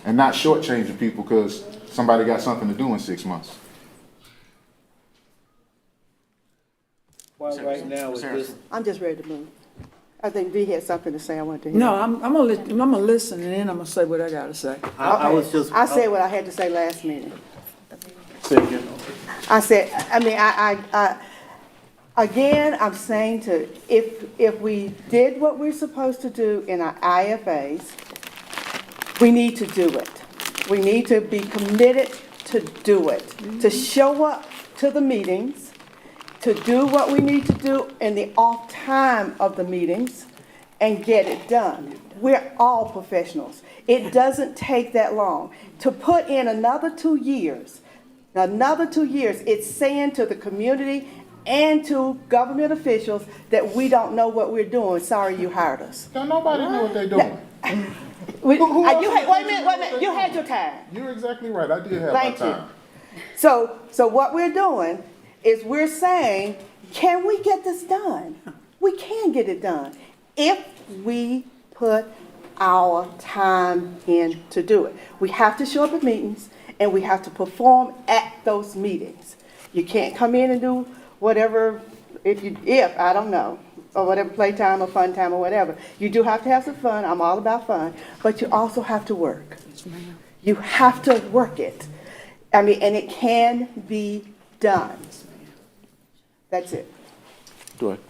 And not shortchanging people because somebody got something to do in 6 months. Why right now is this? I'm just ready to move. I think V had something to say. I want to hear. No, I'm gonna listen and then I'm gonna say what I gotta say. I said what I had to say last meeting. Say again. I said, Again, I'm saying if we did what we're supposed to do in our IFAs, we need to do it. We need to be committed to do it, to show up to the meetings, to do what we need to do in the off time of the meetings and get it done. We're all professionals. It doesn't take that long. To put in another 2 years, it's saying to the community and to government officials that we don't know what we're doing. Sorry you hired us. Don't nobody know what they're doing. Wait a minute, you had your time. You're exactly right. I did have Thank my you. time. So what we're doing is we're saying, can we get this done? We can get it done if we put our time in to do it. We have to show up at meetings and we have to perform at those meetings. You can't come in and do whatever, I don't know, or whatever, playtime or fun time or whatever. You do have to have some fun. I'm all about fun. But you also have to work. You have to work it. And it can be done. That's it. Go ahead.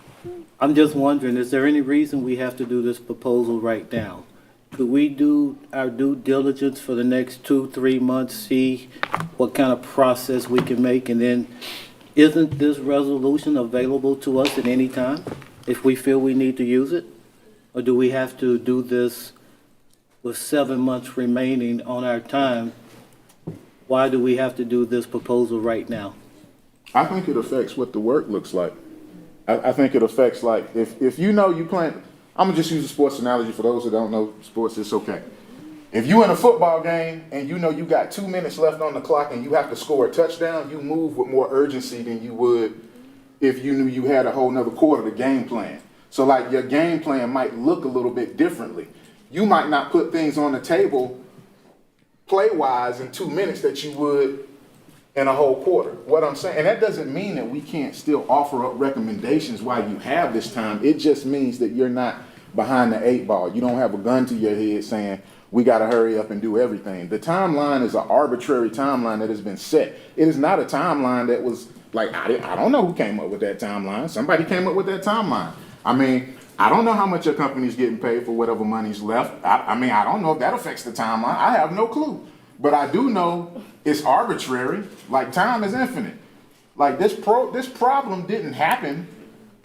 I'm just wondering, is there any reason we have to do this proposal right now? Could we do our due diligence for the next 2-3 months, see what kind of process we can make, and then isn't this resolution available to us at any time if we feel we need to use it? Or do we have to do this with 7 months remaining on our time? Why do we have to do this proposal right now? I think it affects what the work looks like. I think it affects, like, if you know you playing, I'm gonna just use a sports analogy for those that don't know sports, it's okay. If you in a football game and you know you got 2 minutes left on the clock and you have to score a touchdown, you move with more urgency than you would if you knew you had a whole nother quarter to game plan. So like your game plan might look a little bit differently. You might not put things on the table play-wise in 2 minutes that you would in a whole quarter. What I'm saying, and that doesn't mean that we can't still offer up recommendations while you have this time. It just means that you're not behind the 8 ball. You don't have a gun to your head saying, we got to hurry up and do everything. The timeline is an arbitrary timeline that has been set. It is not a timeline that was like, I don't know who came up with that timeline. Somebody came up with that timeline. I mean, I don't know how much your company's getting paid for whatever money's left. I mean, I don't know if that affects the timeline. I have no clue. But I do know it's arbitrary. Like, time is infinite. Like, this problem didn't happen,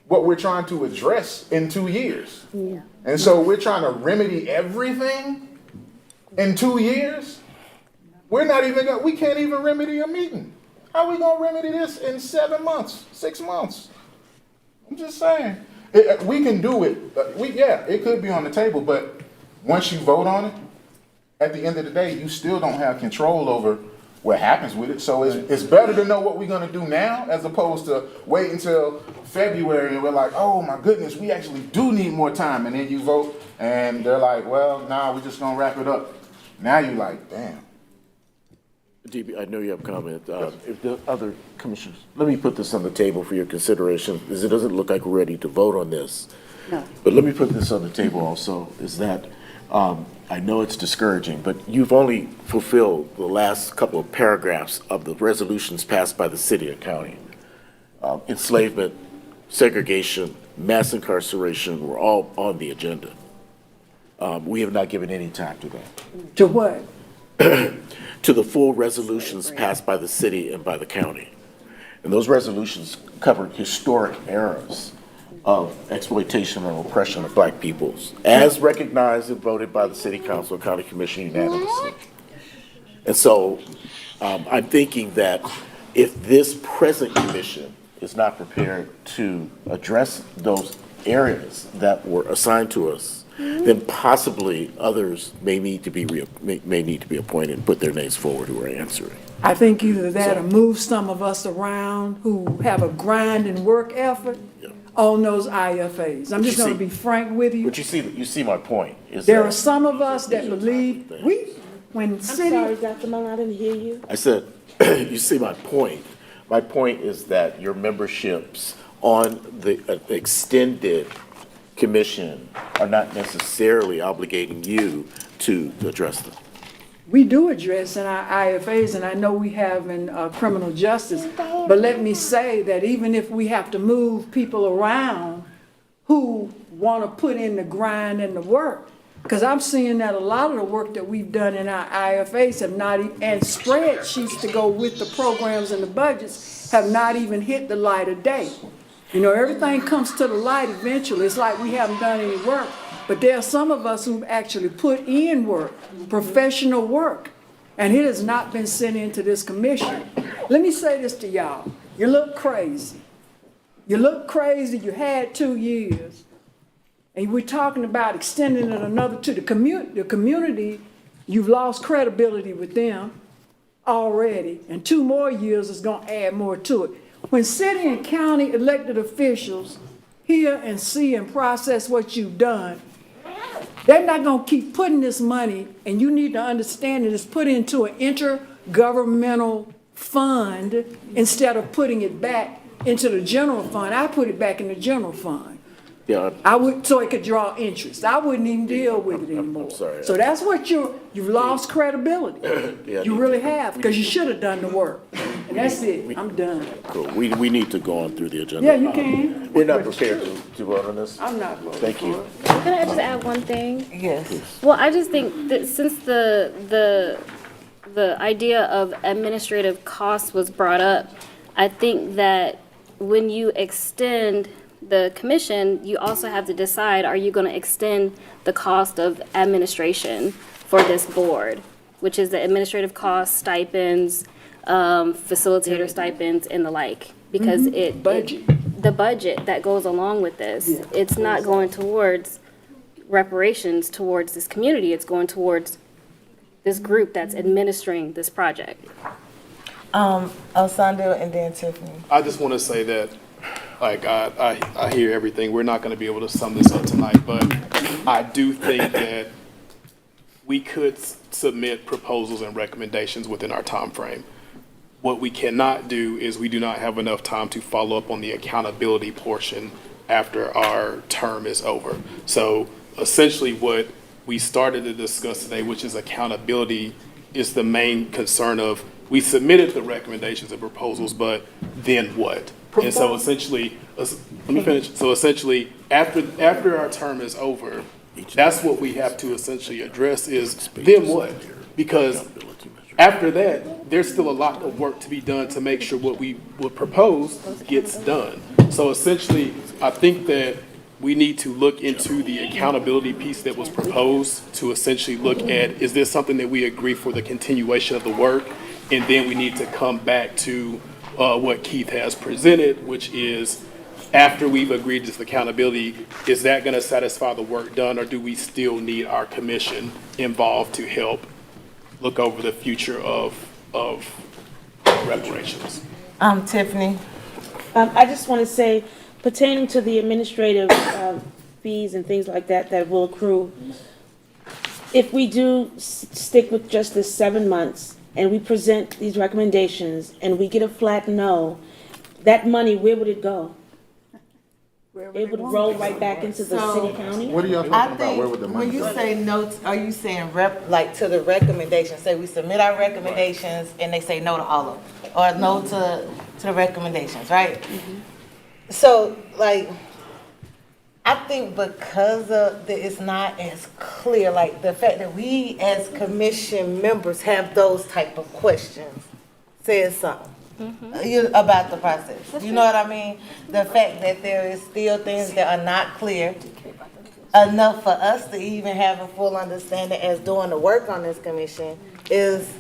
what we're trying to address, in 2 years. Yeah. And so we're trying to remedy everything in 2 years? We can't even remedy a meeting. How are we gonna remedy this in 7 months, 6 months? I'm just saying. We can do it. It could be on the table, but once you vote on it, at the end of the day, you still don't have control over what happens with it. So it's better to know what we're gonna do now as opposed to wait until February and we're like, oh my goodness, we actually do need more time. And then you vote and they're like, well, nah, we're just gonna wrap it up. Now you're like, damn. DB, I know you have a comment. If the other commissioners, let me put this on the table for your consideration, because it doesn't look like we're ready to vote on this. No. But let me put this on the table also, is that I know it's discouraging, but you've only fulfilled the last couple of paragraphs of the resolutions passed by the city and county. Enslavement, segregation, mass incarceration were all on the agenda. We have not given any time to that. To what? To the full resolutions passed by the city and by the county. And those resolutions covered historic eras of exploitation and oppression of black peoples, as recognized and voted by the city council and county commission unanimously. And so I'm thinking that if this present commission is not prepared to address those areas that were assigned to us, then possibly others may need to be appointed and put their names forward who are answering. I think either that or move some of us around who have a grind and work effort on those IFAs. I'm just going to be frank with you. But you see my point. There are some of us that believe I'm sorry, Dr. Mullen, I didn't hear you. I said, you see my point. My point is that your memberships on the extended commission are not necessarily obligating you to address them. we do address in our IFAs, and I know we have in criminal justice, but let me say that even if we have to move people around who want to put in the grind and the work, because I'm seeing that a lot of the work that we've done in our IFAs have not, and spreadsheets to go with the programs and the budgets have not even hit the light of day. You know, everything comes to the light eventually. It's like we haven't done any work. But there are some of us who've actually put in work, professional work, and it has not been sent into this commission. Let me say this to y'all. You look crazy. You look crazy. You had 2 years. And we're talking about extending it another to the community. You've lost credibility with them already. And 2 more years is going to add more to it. When city and county elected officials hear and see and process what you've done, they're not going to keep putting this money, and you need to understand that it's put into an intergovernmental fund instead of putting it back into the general fund. I put it back in the general fund. Yeah. I would, so it could draw interest. I wouldn't even deal with it anymore. I'm sorry. So that's what you've lost credibility. Yeah, You really have, because you should have done the work. And that's it. I'm done. Cool. We need to go on through the agenda. Yeah, you can. We're not prepared to vote on this. I'm not voting. Thank you. Can I just add one thing? Yes. Well, I just think that since the idea of administrative costs was brought up, I think that when you extend the commission, you also have to decide, are you going to extend the cost of administration for this board, which is the administrative costs, stipends, facilitator stipends, and the like, because the budget that goes along with this, it's not going towards reparations towards this community, it's going towards this group that's administering this project. Osando and then Tiffany. I just want to say that, like, I hear everything. We're not going to be able to sum this up tonight, but I do think that we could submit proposals and recommendations within our time frame. What we cannot do is we do not have enough time to follow up on the accountability portion after our term is over. So essentially what we started to discuss today, which is accountability, is the main concern of, we submitted the recommendations and proposals, but then what? And so essentially, let me finish. So essentially, after our term is over, that's what we have to essentially address is, then what? Because after that, there's still a lot of work to be done to make sure what we would propose gets done. So essentially, I think that we need to look into the accountability piece that was proposed to essentially look at, is this something that we agree for the continuation of the work? And then we need to come back to what Keith has presented, which is, after we've agreed to this accountability, is that going to satisfy the work done, or do we still need our commission involved to help look over the future of reparations? Tiffany. I just want to say, pertaining to the administrative fees and things like that that will accrue, if we do stick with just the 7 months and we present these recommendations and we get a flat no, that money, where would it go? It would roll right back into the city county? What are y'all talking about? Where would the money When you go? say no, are you saying like to the recommendations? Say we submit our recommendations and they say no to all of them, or no to the recommendations, right? So, like, I think because of it's not as clear, like the fact that we as commission members have those type of questions says something about the process. You know what I mean? The fact that there is still things that are not clear enough for us to even have a full understanding as doing the work on this commission is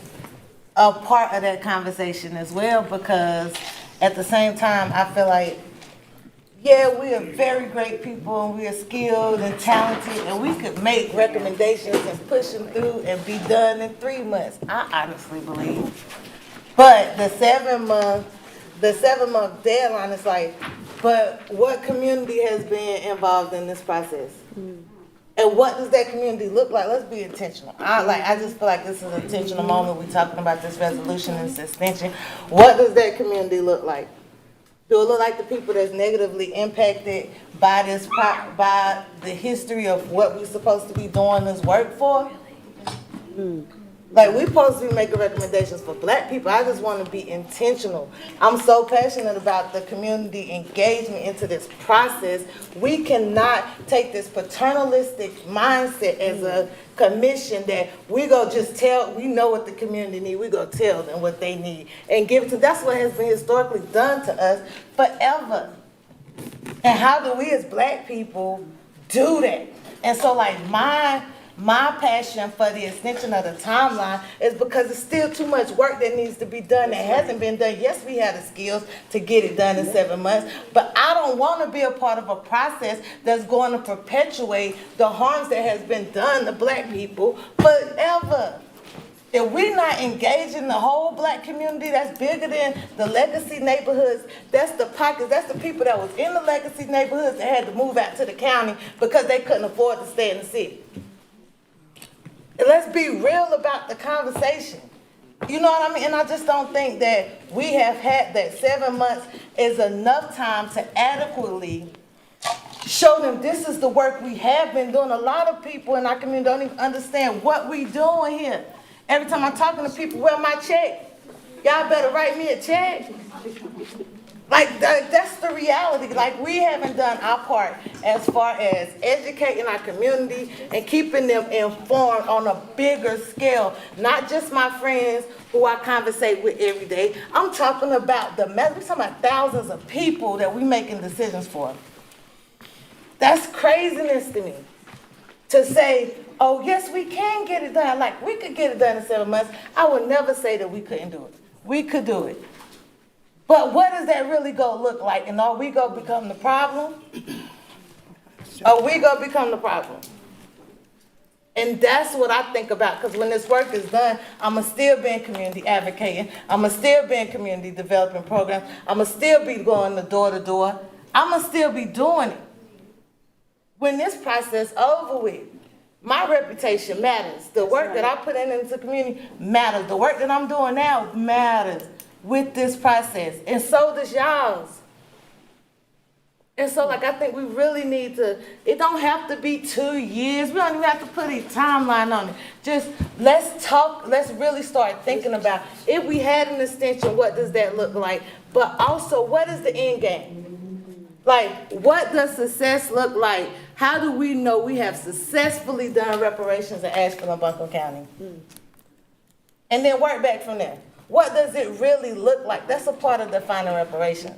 a part of that conversation as well, because at the same time, I feel like, yeah, we are very great people and we are skilled and talented and we could make recommendations and push them through and be done in 3 months. I honestly believe. But the 7 month deadline is like, but what community has been involved in this process? And what does that community look like? Let's be intentional. I just feel like this is an intentional moment. We're talking about this resolution and suspension. What does that community look like? Do it look like the people that's negatively impacted by by the history of what we're supposed to be doing this work for? Like, we supposed to be making recommendations for black people. I just want to be intentional. I'm so passionate about the community engagement into this process. We cannot take this paternalistic mindset as a commission that we go just tell, we know what the community need, we go tell them what they need and give it to, that's what has been historically done to us forever. And how do we as black people do that? And so like my passion for the extension of the timeline is because it's still too much work that needs to be done that hasn't been done. Yes, we have the skills to get it done in 7 months, but I don't want to be a part of a process that's going to perpetuate the harms that has been done to black people forever. If we're not engaging the whole black community that's bigger than the legacy neighborhoods, that's the pockets, that's the people that was in the legacy neighborhoods that had to move out to the county because they couldn't afford to stay in the city. And let's be real about the conversation. You know what I mean? And I just don't think that we have had that 7 months is enough time to adequately show them this is the work we have been doing. A lot of people in our community don't even understand what we doing here. Every time I'm talking to people, where my check? Y'all better write me a check. Like, that's the reality. Like, we haven't done our part as far as educating our community and keeping them informed on a bigger scale. Not just my friends who I conversate with every day. I'm talking about we're talking about thousands of people that we making decisions for. That's craziness to me. To say, oh, yes, we can get it done. Like, we could get it done in 7 months. I would never say that we couldn't do it. We could do it. But what does that really go look like? And are we going to become the problem? Are we going to become the problem? And that's what I think about, because when this work is done, I'm going to still be in community advocating. I'm going to still be in community development programs. I'm going to still be going door to door. I'm going to still be doing it. When this process over with, my reputation matters. The work that I put into the community matters. The work that I'm doing now matters with this process. And so does y'all's. And so, like, I think we really need to, it don't have to be 2 years. We don't even have to put a timeline on it. Just let's talk, let's really start thinking about, if we had an extension, what does that look like? But also, what is the end game? Like, what does success look like? How do we know we have successfully done reparations in Asheville and Buncombe County? And then work back from there. What does it really look like? That's a part of defining reparations.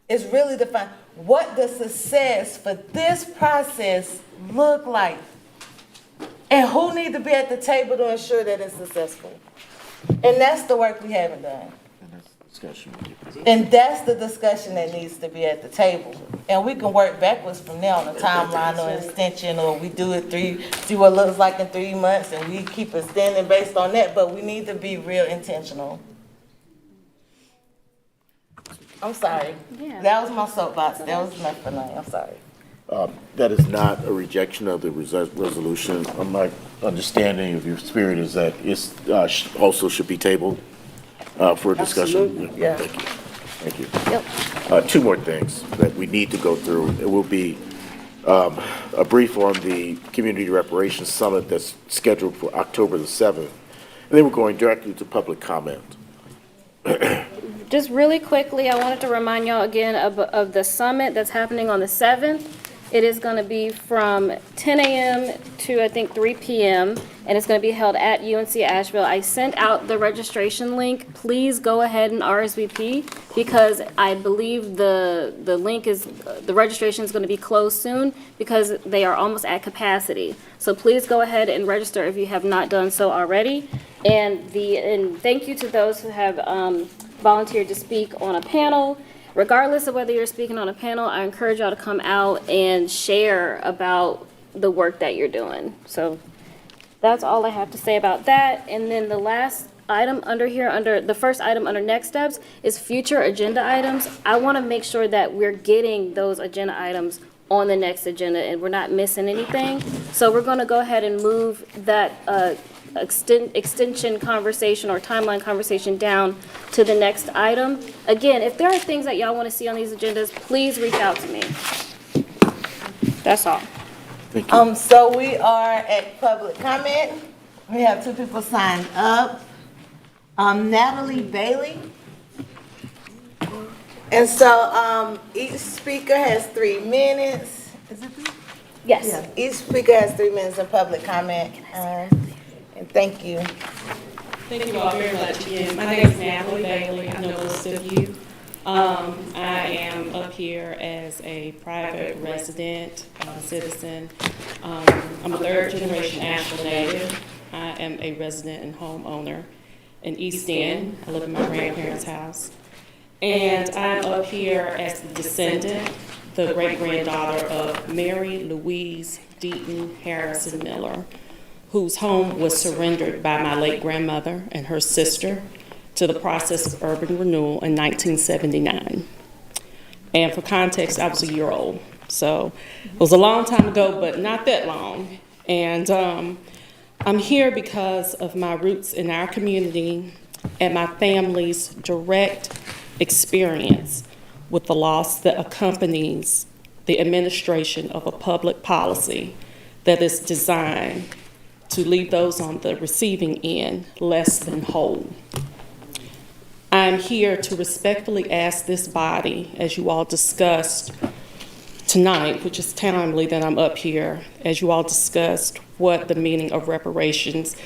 It's really defining, what does success for this process look like? And who needs to be at the table to ensure that it's successful? And that's the work we haven't done. And that's the discussion that needs to be at the table. And we can work backwards from there on a timeline or an extension, or we do it see what it looks like in 3 months, and we keep extending based on that, but we need to be real intentional. I'm sorry. Yeah. That was my soapbox. That was enough for now. I'm sorry. That is not a rejection of the resolution. My understanding of your spirit is that it also should be tabled for discussion. Absolutely. Yeah. Thank you. Yep. 2 more things that we need to go through. It will be a brief on the Community Reparations Summit that's scheduled for October the 7th. And then we're going directly to public comment. Just really quickly, I wanted to remind y'all again of the summit that's happening on the 7th. It is going to be from 10 a.m. to, I think, 3 p.m., and it's going to be held at UNC Asheville. I sent out the registration link. Please go ahead and RSVP, because I believe the link is, the registration is going to be closed soon because they are almost at capacity. So please go ahead and register if you have not done so already. And thank you to those who have volunteered to speak on a panel. Regardless of whether you're speaking on a panel, I encourage y'all to come out and share about the work that you're doing. So that's all I have to say about that. And then the last item under here, the first item under next steps, is future agenda items. I want to make sure that we're getting those agenda items on the next agenda and we're not missing anything. So we're going to go ahead and move that extension conversation or timeline conversation down to the next item. Again, if there are things that y'all want to see on these agendas, please reach out to me. That's all. Thank you. So we are at public comment. We have 2 people signed up. Natalie Bailey. And so each speaker has 3 minutes. Is it 3? Yes. Yeah. Each speaker has 3 minutes of public comment. And thank you. Thank you all very much again. My name is Natalie Bailey. I know most of you. I am up here as a private resident, citizen. I'm a 3rd generation Asheville native. I am a resident and homeowner in East End. I live in my grandparents' house. And I'm up here as the descendant, the great-granddaughter of Mary Louise Deaton Harrison Miller, whose home was surrendered by my late grandmother and her sister to the process of urban renewal in 1979. And for context, I was a year old. So it was a long time ago, but not that long. And I'm here because of my roots in our community and my family's direct experience with the loss that accompanies the administration of a public policy that is designed to leave those on the receiving end less than whole. I'm here to respectfully ask this body, as you all discussed tonight, which is timely that I'm up here, as you all discussed what the meaning of reparations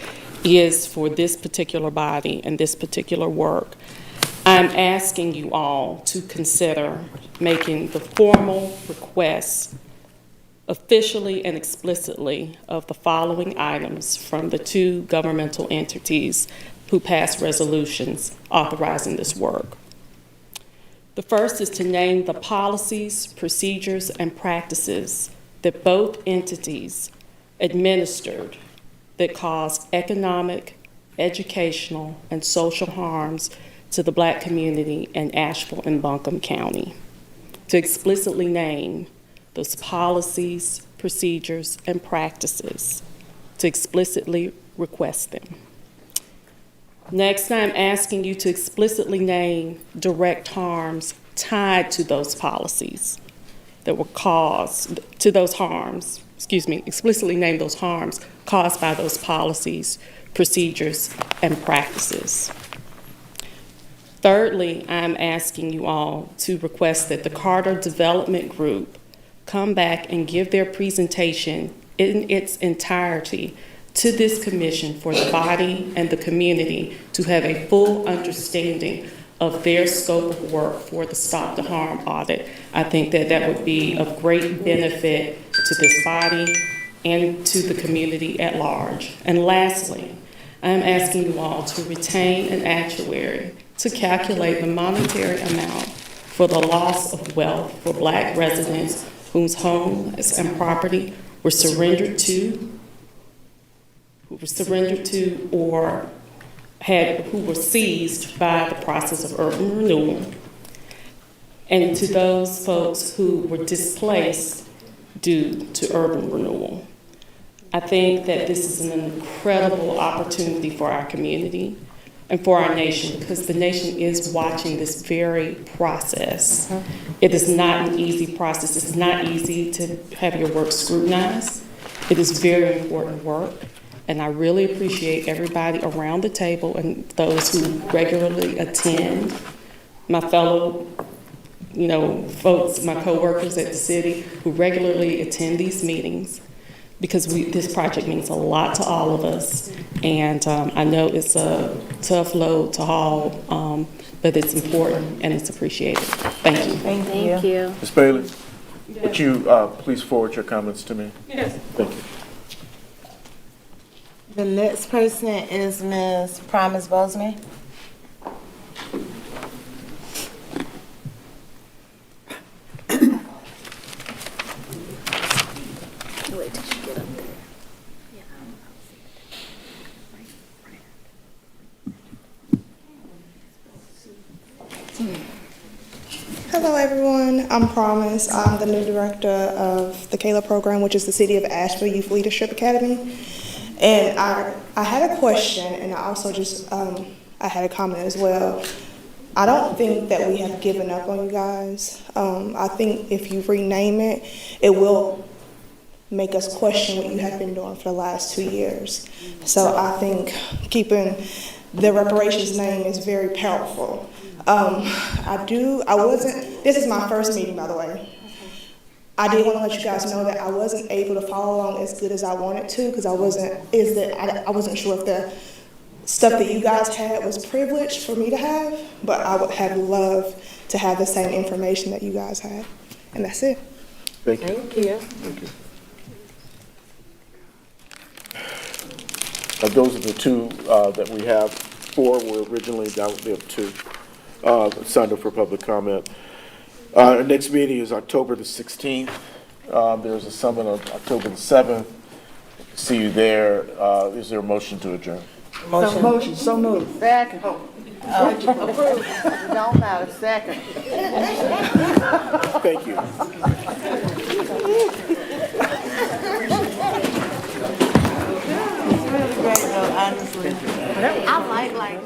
is for this particular body and this particular work. I'm asking you all to consider making the formal request officially and explicitly of the following items from the 2 governmental entities who passed resolutions authorizing this work. The first is to name the policies, procedures, and practices that both entities administered that caused economic, educational, and social harms to the Black community in Asheville and Buncombe County. To explicitly name those policies, procedures, and practices, to explicitly request them. Next, I'm asking you to explicitly name direct harms tied to those policies that were caused, to those harms, explicitly name those harms caused by those policies, procedures, and practices. Thirdly, I'm asking you all to request that the Carter Development Group come back and give their presentation in its entirety to this commission for the body and the community to have a full understanding of their scope of work for the Stop the Harm audit. I think that that would be of great benefit to this body and to the community at large. And lastly, I'm asking you all to retain an actuary to calculate the monetary amount for the loss of wealth for Black residents whose homes and property were surrendered to or who were seized by the process of urban renewal, and to those folks who were displaced due to urban renewal. I think that this is an incredible opportunity for our community and for our nation, because the nation is watching this very process. It is not an easy process. It's not easy to have your work scrutinized. It is very important work. And I really appreciate everybody around the table and those who regularly attend, my fellow, folks, my coworkers at the city who regularly attend these meetings, because this project means a lot to all of us. And I know it's a tough load to haul, but it's important and it's appreciated. Thank you. Thank you. Ms. Bailey, would you please forward your comments to me? Yes. Thank you. The next person is Ms. Promise Bozeman. Wait till she get up there. Hello everyone, I'm Promise. I'm the new director of the CALA program, which is the City of Asheville Youth Leadership Academy. And I had a question, and I also just, I had a comment as well. I don't think that we have given up on you guys. I think if you rename it, it will make us question what you have been doing for the last 2 years. So I think keeping the reparations name is very powerful. This is my first meeting, by the way. I did want to let you guys know that I wasn't able to follow along as good as I wanted to, because I wasn't sure if the stuff that you guys had was privileged for me to have, but I would have loved to have the same information that you guys had. And that's it. Thank you. Thank you. Thank you. Those are the two that we have. 4 were originally, now we have 2 signed up for public comment. Our next meeting is October the 16th. There's a summit on October the 7th. See you there. Is there a motion to adjourn? Motion, so moved. Second. Approved. It don't matter, second. Thank you. It's really great though, honestly. I like